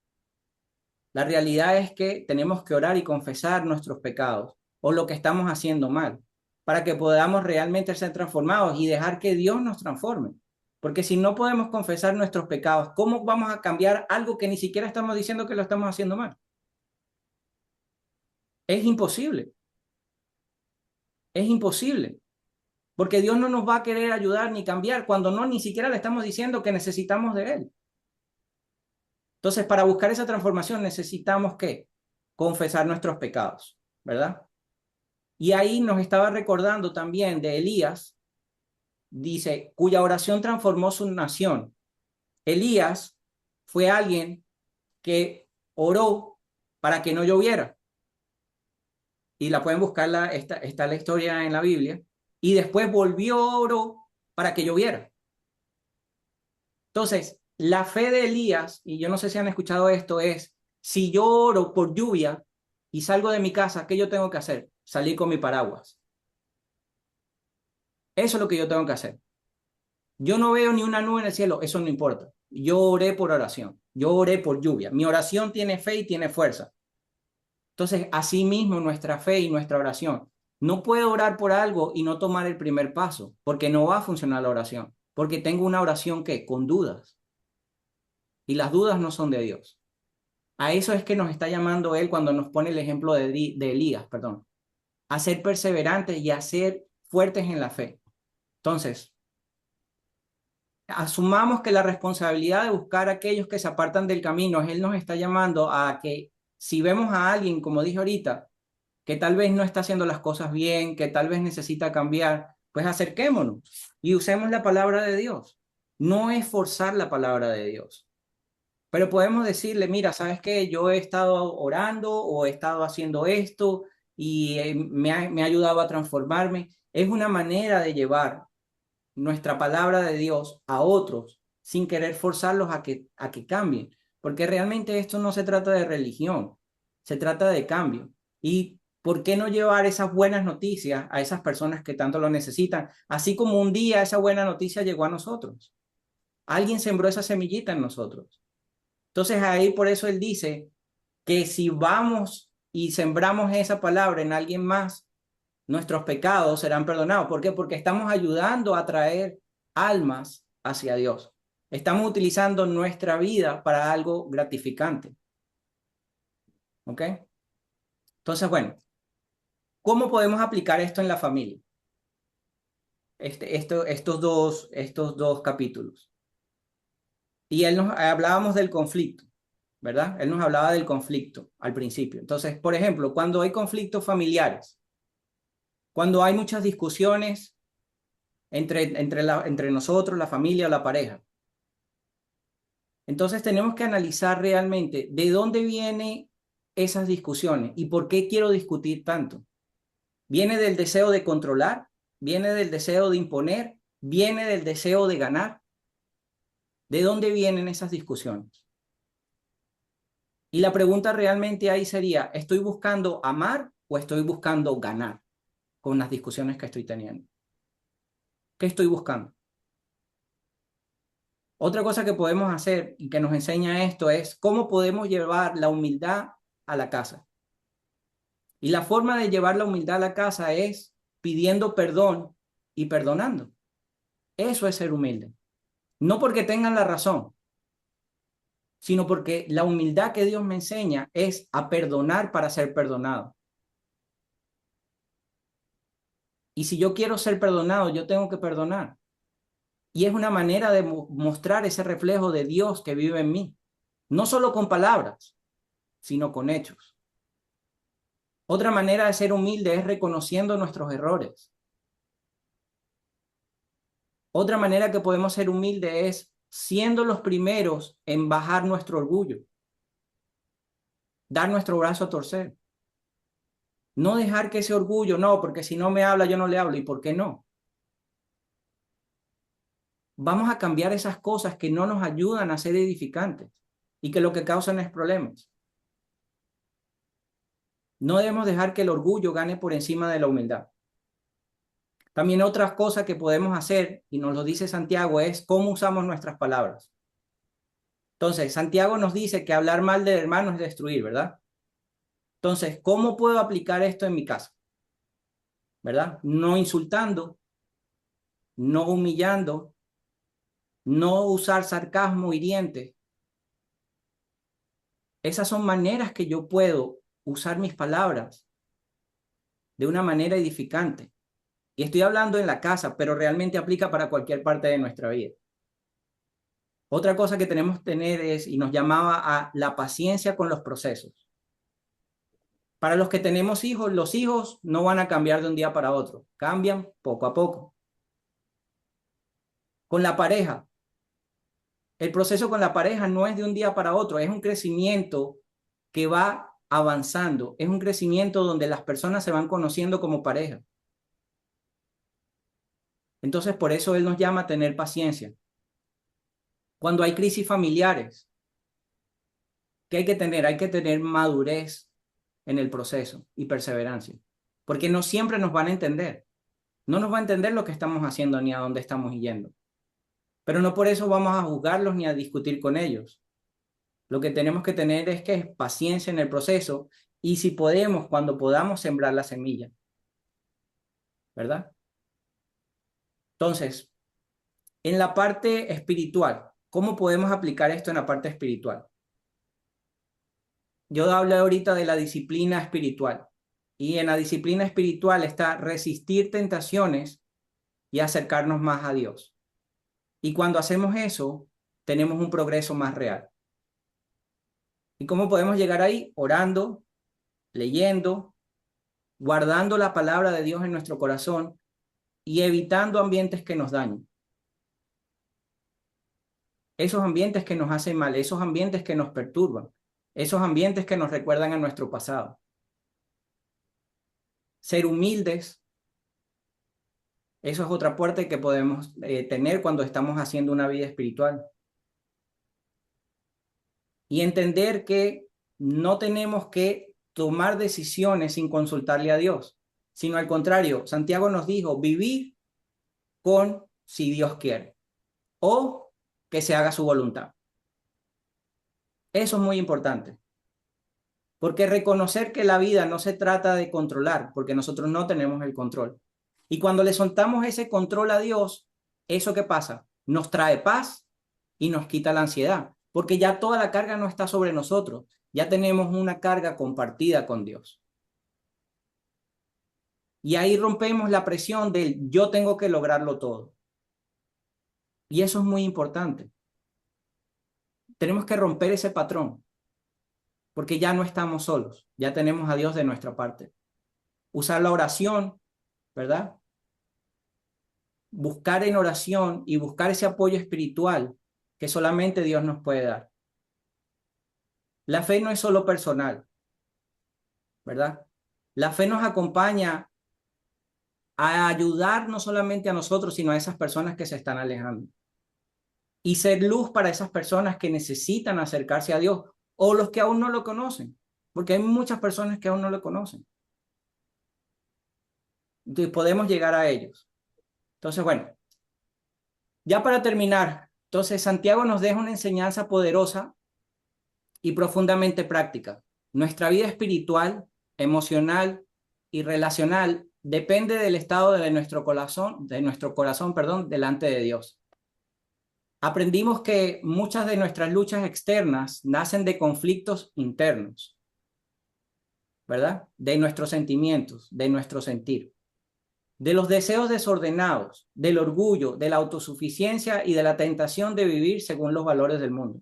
La realidad es que tenemos que orar y confesar nuestros pecados o lo que estamos haciendo mal, para que podamos realmente ser transformados y dejar que Dios nos transforme. Porque si no podemos confesar nuestros pecados, ¿cómo vamos a cambiar algo que ni siquiera estamos diciendo que lo estamos haciendo mal? Es imposible, es imposible. Porque Dios no nos va a querer ayudar ni cambiar cuando no ni siquiera le estamos diciendo que necesitamos de Él. Entonces, para buscar esa transformación necesitamos ¿qué? Confesar nuestros pecados, ¿verdad? Y ahí nos estaba recordando también de Elías, dice, cuya oración transformó su nación. Elías fue alguien que oró para que no lloviera. Y la pueden buscar, está la historia en la Biblia. Y después oró para que lloviera. Entonces, la fe de Elías, y yo no sé si han escuchado esto, es, si yo oro por lluvia y salgo de mi casa, ¿qué yo tengo que hacer? Salir con mi paraguas. Eso es lo que yo tengo que hacer. Yo no veo ni una nube en el cielo, eso no importa. Yo oré por oración, yo oré por lluvia. Mi oración tiene fe y tiene fuerza. Entonces, así mismo nuestra fe y nuestra oración. No puedo orar por algo y no tomar el primer paso, porque no va a funcionar la oración, porque tengo una oración que con dudas, y las dudas no son de Dios. A eso es que nos está llamando Él cuando nos pone el ejemplo de Elías, perdón, a ser perseverantes y a ser fuertes en la fe. Entonces, asumamos que la responsabilidad de buscar a aquellos que se apartan del camino, Él nos está llamando a que si vemos a alguien, como dije ahorita, que tal vez no está haciendo las cosas bien, que tal vez necesita cambiar, pues acerquémonos y usemos la palabra de Dios. No es forzar la palabra de Dios, pero podemos decirle, mira, ¿sabes qué? Yo he estado orando o he estado haciendo esto y me ha ayudado a transformarme. Es una manera de llevar nuestra palabra de Dios a otros sin querer forzarlos a que cambien, porque realmente esto no se trata de religión, se trata de cambio. ¿Y por qué no llevar esas buenas noticias a esas personas que tanto lo necesitan? Así como un día esa buena noticia llegó a nosotros. Alguien sembró esa semillita en nosotros. Entonces ahí por eso él dice que si vamos y sembramos esa palabra en alguien más, nuestros pecados serán perdonados. ¿Por qué? Porque estamos ayudando a traer almas hacia Dios. Estamos utilizando nuestra vida para algo gratificante. ¿Ok? Entonces, bueno, ¿cómo podemos aplicar esto en la familia? Estos dos capítulos. Y hablábamos del conflicto, ¿verdad? Él nos hablaba del conflicto al principio. Entonces, por ejemplo, cuando hay conflictos familiares, cuando hay muchas discusiones entre nosotros, la familia o la pareja, entonces tenemos que analizar realmente de dónde vienen esas discusiones y por qué quiero discutir tanto. ¿Viene del deseo de controlar? ¿Viene del deseo de imponer? ¿Viene del deseo de ganar? ¿De dónde vienen esas discusiones? Y la pregunta realmente ahí sería, ¿estoy buscando amar o estoy buscando ganar con las discusiones que estoy teniendo? ¿Qué estoy buscando? Otra cosa que podemos hacer y que nos enseña esto es cómo podemos llevar la humildad a la casa. Y la forma de llevar la humildad a la casa es pidiendo perdón y perdonando. Eso es ser humilde. No porque tengan la razón, sino porque la humildad que Dios me enseña es a perdonar para ser perdonado. Y si yo quiero ser perdonado, yo tengo que perdonar. Y es una manera de mostrar ese reflejo de Dios que vive en mí. No solo con palabras, sino con hechos. Otra manera de ser humilde es reconociendo nuestros errores. Otra manera que podemos ser humildes es siendo los primeros en bajar nuestro orgullo, dar nuestro brazo a torcer. No dejar que ese orgullo, no, porque si no me habla, yo no le hablo. ¿Y por qué no? Vamos a cambiar esas cosas que no nos ayudan a ser edificantes y que lo que causan es problemas. No debemos dejar que el orgullo gane por encima de la humildad. También otras cosas que podemos hacer, y nos lo dice Santiago, es cómo usamos nuestras palabras. Entonces, Santiago nos dice que hablar mal del hermano es destruir, ¿verdad? Entonces, ¿cómo puedo aplicar esto en mi casa? ¿Verdad? No insultando, no humillando, no usar sarcasmo hiriente. Esas son maneras que yo puedo usar mis palabras de una manera edificante. Y estoy hablando en la casa, pero realmente aplica para cualquier parte de nuestra vida. Otra cosa que tenemos que tener es, y nos llamaba a la paciencia con los procesos. Para los que tenemos hijos, los hijos no van a cambiar de un día para otro, cambian poco a poco. Con la pareja, el proceso con la pareja no es de un día para otro, es un crecimiento que va avanzando, es un crecimiento donde las personas se van conociendo como pareja. Entonces, por eso él nos llama a tener paciencia. Cuando hay crisis familiares, ¿qué hay que tener? Hay que tener madurez en el proceso y perseverancia, porque no siempre nos van a entender. No nos va a entender lo que estamos haciendo ni a dónde estamos yendo. pero no por eso vamos a juzgarlos ni a discutir con ellos. Lo que tenemos que tener es que es paciencia en el proceso y si podemos, cuando podamos sembrar la semilla, ¿verdad? Entonces, en la parte espiritual, ¿cómo podemos aplicar esto en la parte espiritual? Yo hablé ahorita de la disciplina espiritual y en la disciplina espiritual está resistir tentaciones y acercarnos más a Dios. Y cuando hacemos eso, tenemos un progreso más real. ¿Y cómo podemos llegar ahí? Orando, leyendo, guardando la palabra de Dios en nuestro corazón y evitando ambientes que nos dañen. Esos ambientes que nos hacen mal, esos ambientes que nos perturban, esos ambientes que nos recuerdan a nuestro pasado. Ser humildes, eso es otra puerta que podemos tener cuando estamos haciendo una vida espiritual. Y entender que no tenemos que tomar decisiones sin consultarle a Dios, sino al contrario, Santiago nos dijo, vivir con si Dios quiere o que se haga su voluntad. Eso es muy importante, porque reconocer que la vida no se trata de controlar, porque nosotros no tenemos el control. Y cuando le soltamos ese control a Dios, ¿eso qué pasa? Nos trae paz y nos quita la ansiedad, porque ya toda la carga no está sobre nosotros, ya tenemos una carga compartida con Dios. Y ahí rompemos la presión del yo tengo que lograrlo todo. Y eso es muy importante. Tenemos que romper ese patrón, porque ya no estamos solos, ya tenemos a Dios de nuestra parte. Usar la oración, ¿verdad? Buscar en oración y buscar ese apoyo espiritual que solamente Dios nos puede dar. La fe no es solo personal, ¿verdad? La fe nos acompaña a ayudar no solamente a nosotros, sino a esas personas que se están alejando. Y ser luz para esas personas que necesitan acercarse a Dios o los que aún no lo conocen, porque hay muchas personas que aún no lo conocen. Entonces podemos llegar a ellos. Entonces, bueno, ya para terminar, entonces Santiago nos deja una enseñanza poderosa y profundamente práctica. Nuestra vida espiritual, emocional y relacional depende del estado de nuestro corazón, perdón, delante de Dios. Aprendimos que muchas de nuestras luchas externas nacen de conflictos internos, ¿verdad? De nuestros sentimientos, de nuestro sentir, de los deseos desordenados, del orgullo, de la autosuficiencia y de la tentación de vivir según los valores del mundo.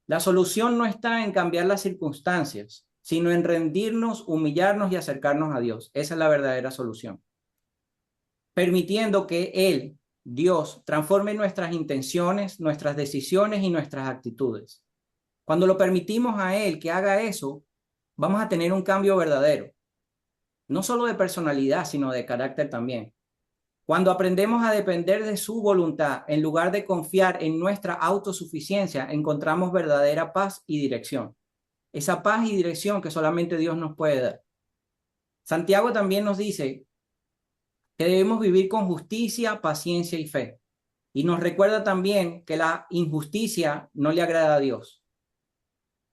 La solución no está en cambiar las circunstancias, sino en rendirnos, humillarnos y acercarnos a Dios. Esa es la verdadera solución. Permitiendo que Él, Dios, transforme nuestras intenciones, nuestras decisiones y nuestras actitudes. Cuando lo permitimos a Él que haga eso, vamos a tener un cambio verdadero. No solo de personalidad, sino de carácter también. Cuando aprendemos a depender de su voluntad, en lugar de confiar en nuestra autosuficiencia, encontramos verdadera paz y dirección. Esa paz y dirección que solamente Dios nos puede dar. Santiago también nos dice que debemos vivir con justicia, paciencia y fe. Y nos recuerda también que la injusticia no le agrada a Dios.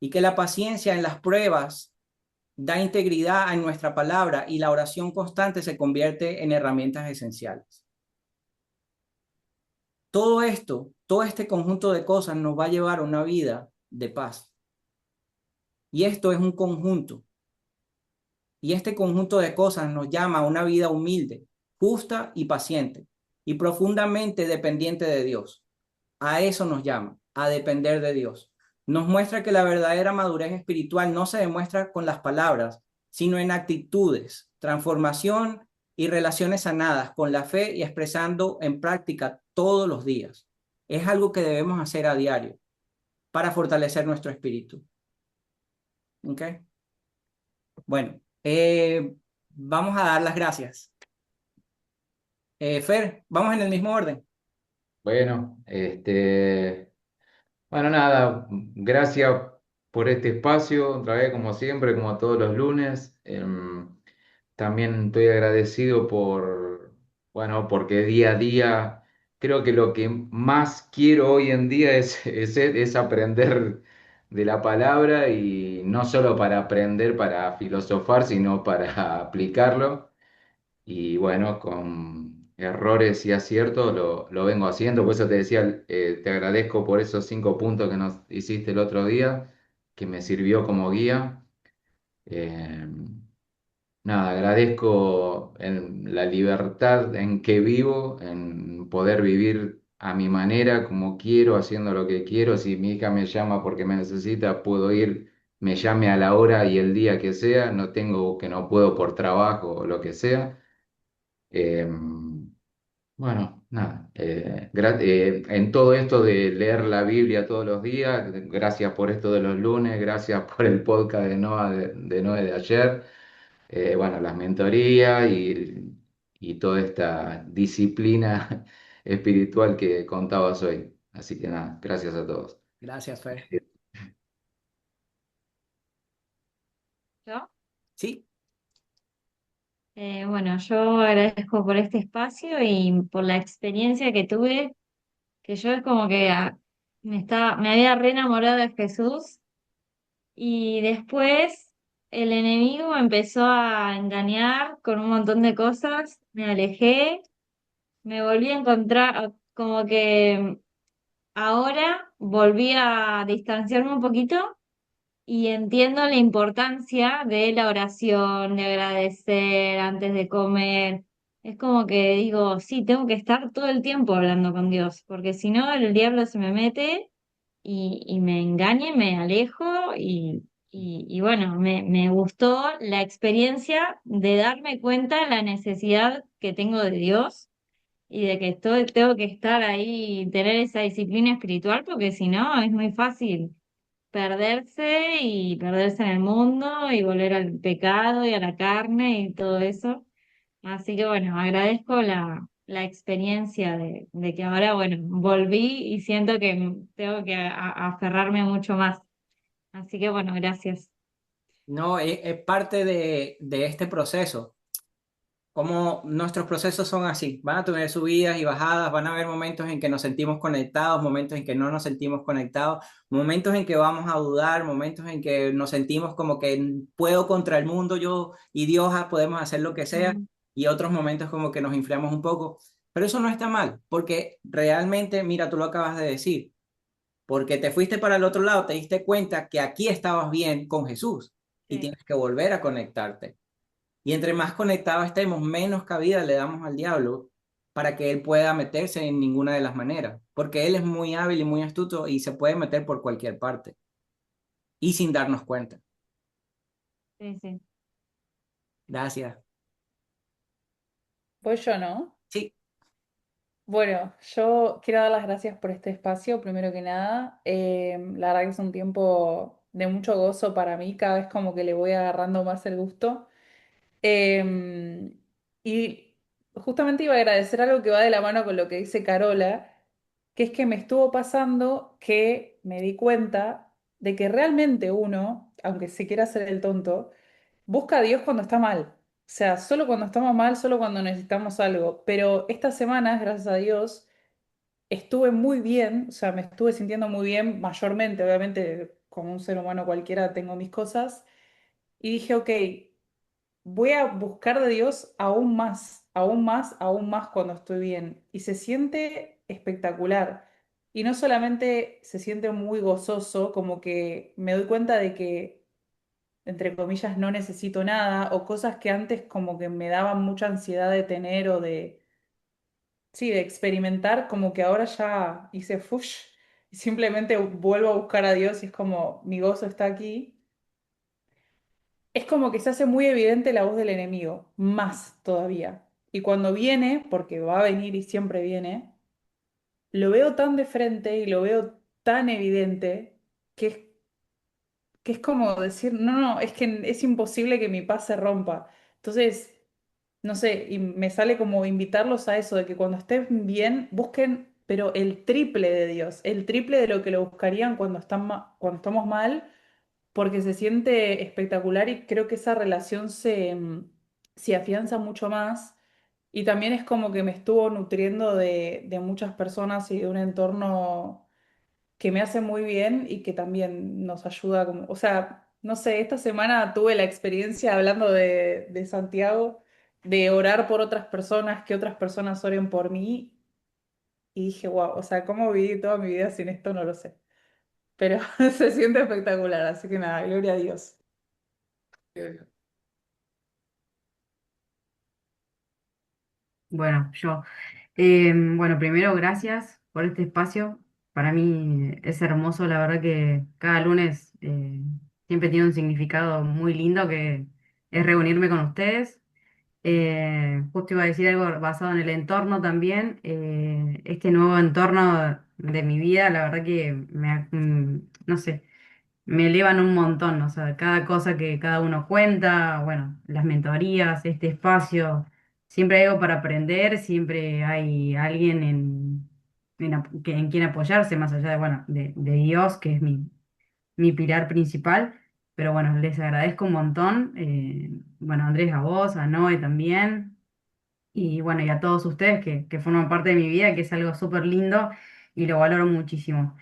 Y que la paciencia en las pruebas da integridad a nuestra palabra y la oración constante se convierte en herramientas esenciales. Todo esto, todo este conjunto de cosas nos va a llevar a una vida de paz. Y esto es un conjunto. Y este conjunto de cosas nos llama a una vida humilde, justa y paciente, y profundamente dependiente de Dios. A eso nos llama, a depender de Dios. Nos muestra que la verdadera madurez espiritual no se demuestra con las palabras, sino en actitudes, transformación y relaciones sanadas con la fe y expresando en práctica todos los días. Es algo que debemos hacer a diario para fortalecer nuestro espíritu. ¿Ok? Bueno, vamos a dar las gracias. Fer, vamos en el mismo orden. Bueno, bueno, nada, gracias por este espacio, otra vez como siempre, como todos los lunes. También estoy agradecido por, bueno, porque día a día creo que lo que más quiero hoy en día es aprender de la palabra y no solo para aprender, para filosofar, sino para aplicarlo. Y bueno, con errores y aciertos lo vengo haciendo. Por eso te decía, te agradezco por esos 5 puntos que nos hiciste el otro día, que me sirvió como guía. Eh, Nada, agradezco la libertad en que vivo, en poder vivir a mi manera, como quiero, haciendo lo que quiero. Si mi hija me llama porque me necesita, puedo ir, me llame a la hora y el día que sea. No tengo que no puedo por trabajo o lo que sea. Eh, bueno, nada. En todo esto de leer la Biblia todos los días, gracias por esto de los lunes, gracias por el podcast de Noé de ayer. Bueno, las mentorías y toda esta disciplina espiritual que contabas hoy. Así que nada, gracias a todos. Gracias, Fer. ¿Yo? Sí, Bueno, yo agradezco por este espacio y por la experiencia que tuve, que yo es como que me había re enamorado de Jesús y después el enemigo me empezó a engañar con un montón de cosas, me alejé, me volví a encontrar, como que ahora volví a distanciarme un poquito y entiendo la importancia de la oración, de agradecer antes de comer. Es como que digo, sí, tengo que estar todo el tiempo hablando con Dios, porque si no, el diablo se me mete y me engaña y me alejo y bueno, me gustó la experiencia de darme cuenta la necesidad que tengo de Dios y de que tengo que estar ahí y tener esa disciplina espiritual, porque si no, es muy fácil perderse en el mundo y volver al pecado y a la carne y todo eso. Así que bueno, agradezco la experiencia de que ahora, bueno, volví y siento que tengo que aferrarme mucho más. Así que bueno, gracias. no, es parte de este proceso. Como nuestros procesos son así, van a tener subidas y bajadas, van a haber momentos en que nos sentimos conectados, momentos en que no nos sentimos conectados, momentos en que vamos a dudar, momentos en que nos sentimos como que puedo contra el mundo, yo y Dios podemos hacer lo que sea, Mm, y otros momentos como que nos inflamos un poco. Pero eso no está mal, porque realmente, mira, tú lo acabas de decir, porque te fuiste para el otro lado, te diste cuenta que aquí estabas bien con Jesús y sí, tienes que volver a conectarte. Y entre más conectados estemos, menos cabida le damos al diablo para que él pueda meterse en ninguna de las maneras, porque él es muy hábil y muy astuto y se puede meter por cualquier parte y sin darnos cuenta. sí, sí. Gracias. Pues yo no. Sí, Bueno, yo quiero dar las gracias por este espacio, primero que nada. La verdad que es un tiempo de mucho gozo para mí, cada vez como que le voy agarrando más el gusto. Em, y justamente iba a agradecer algo que va de la mano con lo que dice Carola, que es que me estuvo pasando que me di cuenta de que realmente uno, aunque se quiera hacer el tonto, busca a Dios cuando está mal. O sea, solo cuando estamos mal, solo cuando necesitamos algo. Pero estas semanas, gracias a Dios, estuve muy bien, o sea, me estuve sintiendo muy bien, mayormente, obviamente, como un ser humano cualquiera tengo mis cosas. Y dije, ok, voy a buscar de Dios aún más, aún más, aún más cuando estoy bien. Y se siente espectacular. Y no solamente se siente muy gozoso, como que me doy cuenta de que, entre comillas, no necesito nada, o cosas que antes como que me daban mucha ansiedad de tener o de, sí, de experimentar, como que ahora ya hice fush y simplemente vuelvo a buscar a Dios y es como mi gozo está aquí. Es como que se hace muy evidente la voz del enemigo, más todavía. Y cuando viene, porque va a venir y siempre viene, lo veo tan de frente y lo veo tan evidente que es como decir, no, no, es que es imposible que mi paz se rompa. Entonces, no sé, y me sale como invitarlos a eso, de que cuando estén bien, busquen, pero el triple de Dios, el triple de lo que lo buscarían cuando cuando estamos mal porque se siente espectacular y creo que esa relación se afianza mucho más Y también es como que me estuvo nutriendo de muchas personas y de un entorno que me hace muy bien y que también nos ayuda. O sea, no sé, esta semana tuve la experiencia hablando de Santiago, de orar por otras personas, que otras personas oren por mí. Y dije, wow, o sea, cómo viví toda mi vida sin esto, no lo sé. Pero se siente espectacular, así que nada, gloria a Dios. Bueno, yo. Bueno, primero, gracias por este espacio. Para mí es hermoso, la verdad que cada lunes siempre tiene un significado muy lindo que es reunirme con ustedes. Justo iba a decir algo basado en el entorno también. Este nuevo entorno de mi vida, la verdad que no sé, me elevan un montón, o sea, cada cosa que cada uno cuenta, bueno, las mentorías, este espacio, siempre hay algo para aprender, siempre hay alguien en quien apoyarse, más allá de, bueno, de Dios, que es mi pilar principal, pero bueno, les agradezco un montón, bueno, Andrés, a vos, a Noé también. Y bueno, y a todos ustedes que forman parte de mi vida, que es algo súper lindo y lo valoro muchísimo.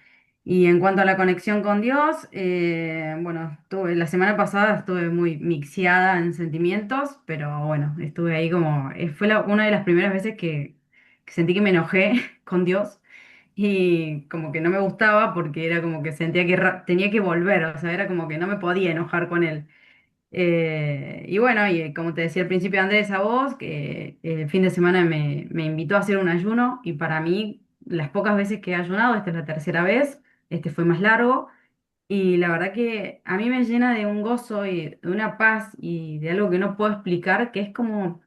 Y en cuanto a la conexión con Dios, bueno, la semana pasada estuve muy mixeada en sentimientos, pero bueno, estuve ahí como, fue una de las primeras veces que sentí que me enojé con Dios y como que no me gustaba porque era como que sentía que tenía que volver, o sea, era como que no me podía enojar con Él. Y bueno, y como te decía al principio, Andrés, a vos, que el fin de semana me invitó a hacer un ayuno y para mí, las pocas veces que he ayunado, esta es la tercera vez, este fue más largo y la verdad que a mí me llena de un gozo y de una paz y de algo que no puedo explicar, que es como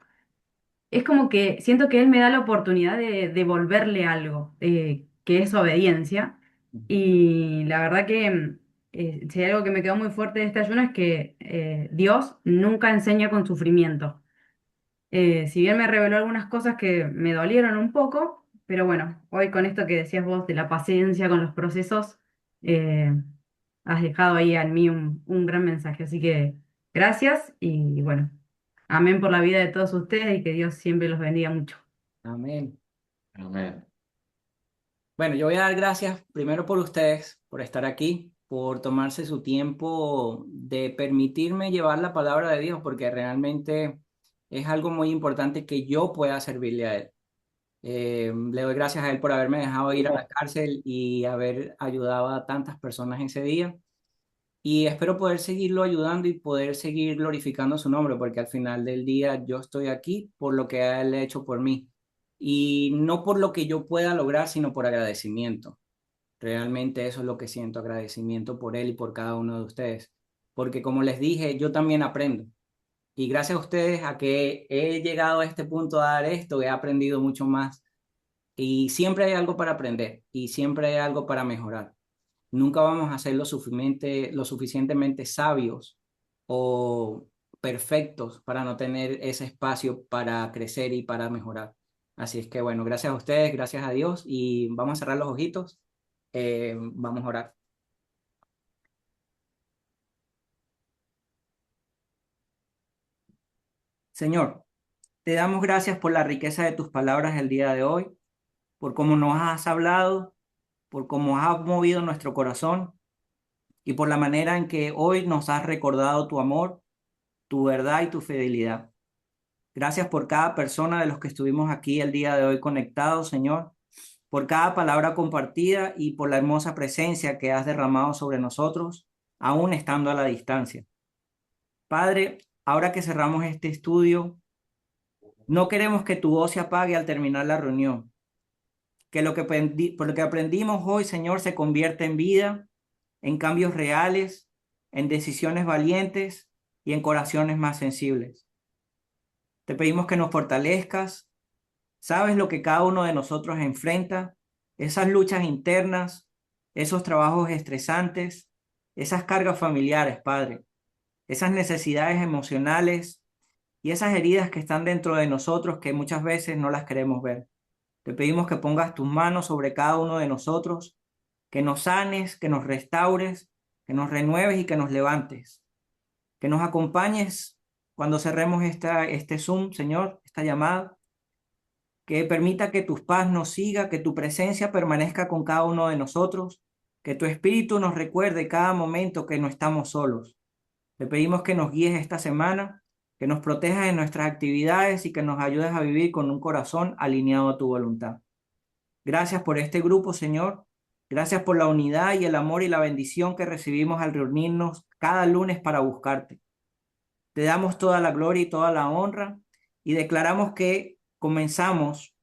que siento que él me da la oportunidad de devolverle algo, que es obediencia. Y la verdad que si hay algo que me quedó muy fuerte de este ayuno es que Dios nunca enseña con sufrimiento. Si bien me reveló algunas cosas que me dolieron un poco, pero bueno, hoy con esto que decías vos de la paciencia con los procesos, eh, has dejado ahí en mí un gran mensaje. Así que gracias y bueno, amén por la vida de todos ustedes y que Dios siempre los bendiga mucho. Amén. Amén. Bueno, yo voy a dar gracias primero por ustedes, por estar aquí, por tomarse su tiempo de permitirme llevar la palabra de Dios, porque realmente es algo muy importante que yo pueda servirle a Él. Le doy gracias a Él por haberme dejado ir a la cárcel y haber ayudado a tantas personas ese día. Y espero poder seguirlo ayudando y poder seguir glorificando su nombre, porque al final del día yo estoy aquí por lo que Él ha hecho por mí. Y no por lo que yo pueda lograr, sino por agradecimiento. Realmente eso es lo que siento, agradecimiento por Él y por cada uno de ustedes. Porque como les dije, yo también aprendo. Y gracias a ustedes a que he llegado a este punto a dar esto, he aprendido mucho más. Y siempre hay algo para aprender y siempre hay algo para mejorar. Nunca vamos a ser lo suficientemente sabios o perfectos para no tener ese espacio para crecer y para mejorar. Así es que bueno, gracias a ustedes, gracias a Dios y vamos a cerrar los ojitos. Vamos a orar. Señor, te damos gracias por la riqueza de tus palabras el día de hoy, por cómo nos has hablado, por cómo has movido nuestro corazón y por la manera en que hoy nos has recordado tu amor, tu verdad y tu fidelidad. Gracias por cada persona de los que estuvimos aquí el día de hoy conectados, Señor, por cada palabra compartida y por la hermosa presencia que has derramado sobre nosotros, aún estando a la distancia. Padre, ahora que cerramos este estudio, no queremos que tu voz se apague al terminar la reunión, que por lo que aprendimos hoy, Señor, se convierta en vida, en cambios reales, en decisiones valientes y en corazones más sensibles. Te pedimos que nos fortalezcas. Sabes lo que cada uno de nosotros enfrenta, esas luchas internas, esos trabajos estresantes, esas cargas familiares, Padre, esas necesidades emocionales y esas heridas que están dentro de nosotros que muchas veces no las queremos ver. Te pedimos que pongas tus manos sobre cada uno de nosotros, que nos sanes, que nos restaures, que nos renueves y que nos levantes, que nos acompañes cuando cerremos este Zoom, Señor, esta llamada que permita que tu paz nos siga, que tu presencia permanezca con cada uno de nosotros, que tu espíritu nos recuerde cada momento que no estamos solos. Te pedimos que nos guíes esta semana, que nos protejas en nuestras actividades y que nos ayudes a vivir con un corazón alineado a tu voluntad. Gracias por este grupo, Señor. Gracias por la unidad y el amor y la bendición que recibimos al reunirnos cada lunes para buscarte. Te damos toda la gloria y toda la honra y declaramos que comenzamos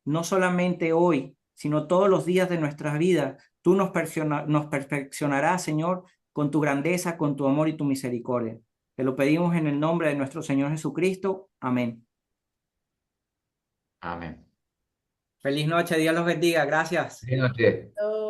no solamente hoy, sino todos los días de nuestras vidas. Tú nos perfeccionarás, Señor, con tu grandeza, con tu amor y tu misericordia. Te lo pedimos en el nombre de nuestro Señor Jesucristo. Amén. Amén. Feliz noche, Dios los bendiga. Gracias. Buenas noches. Chao.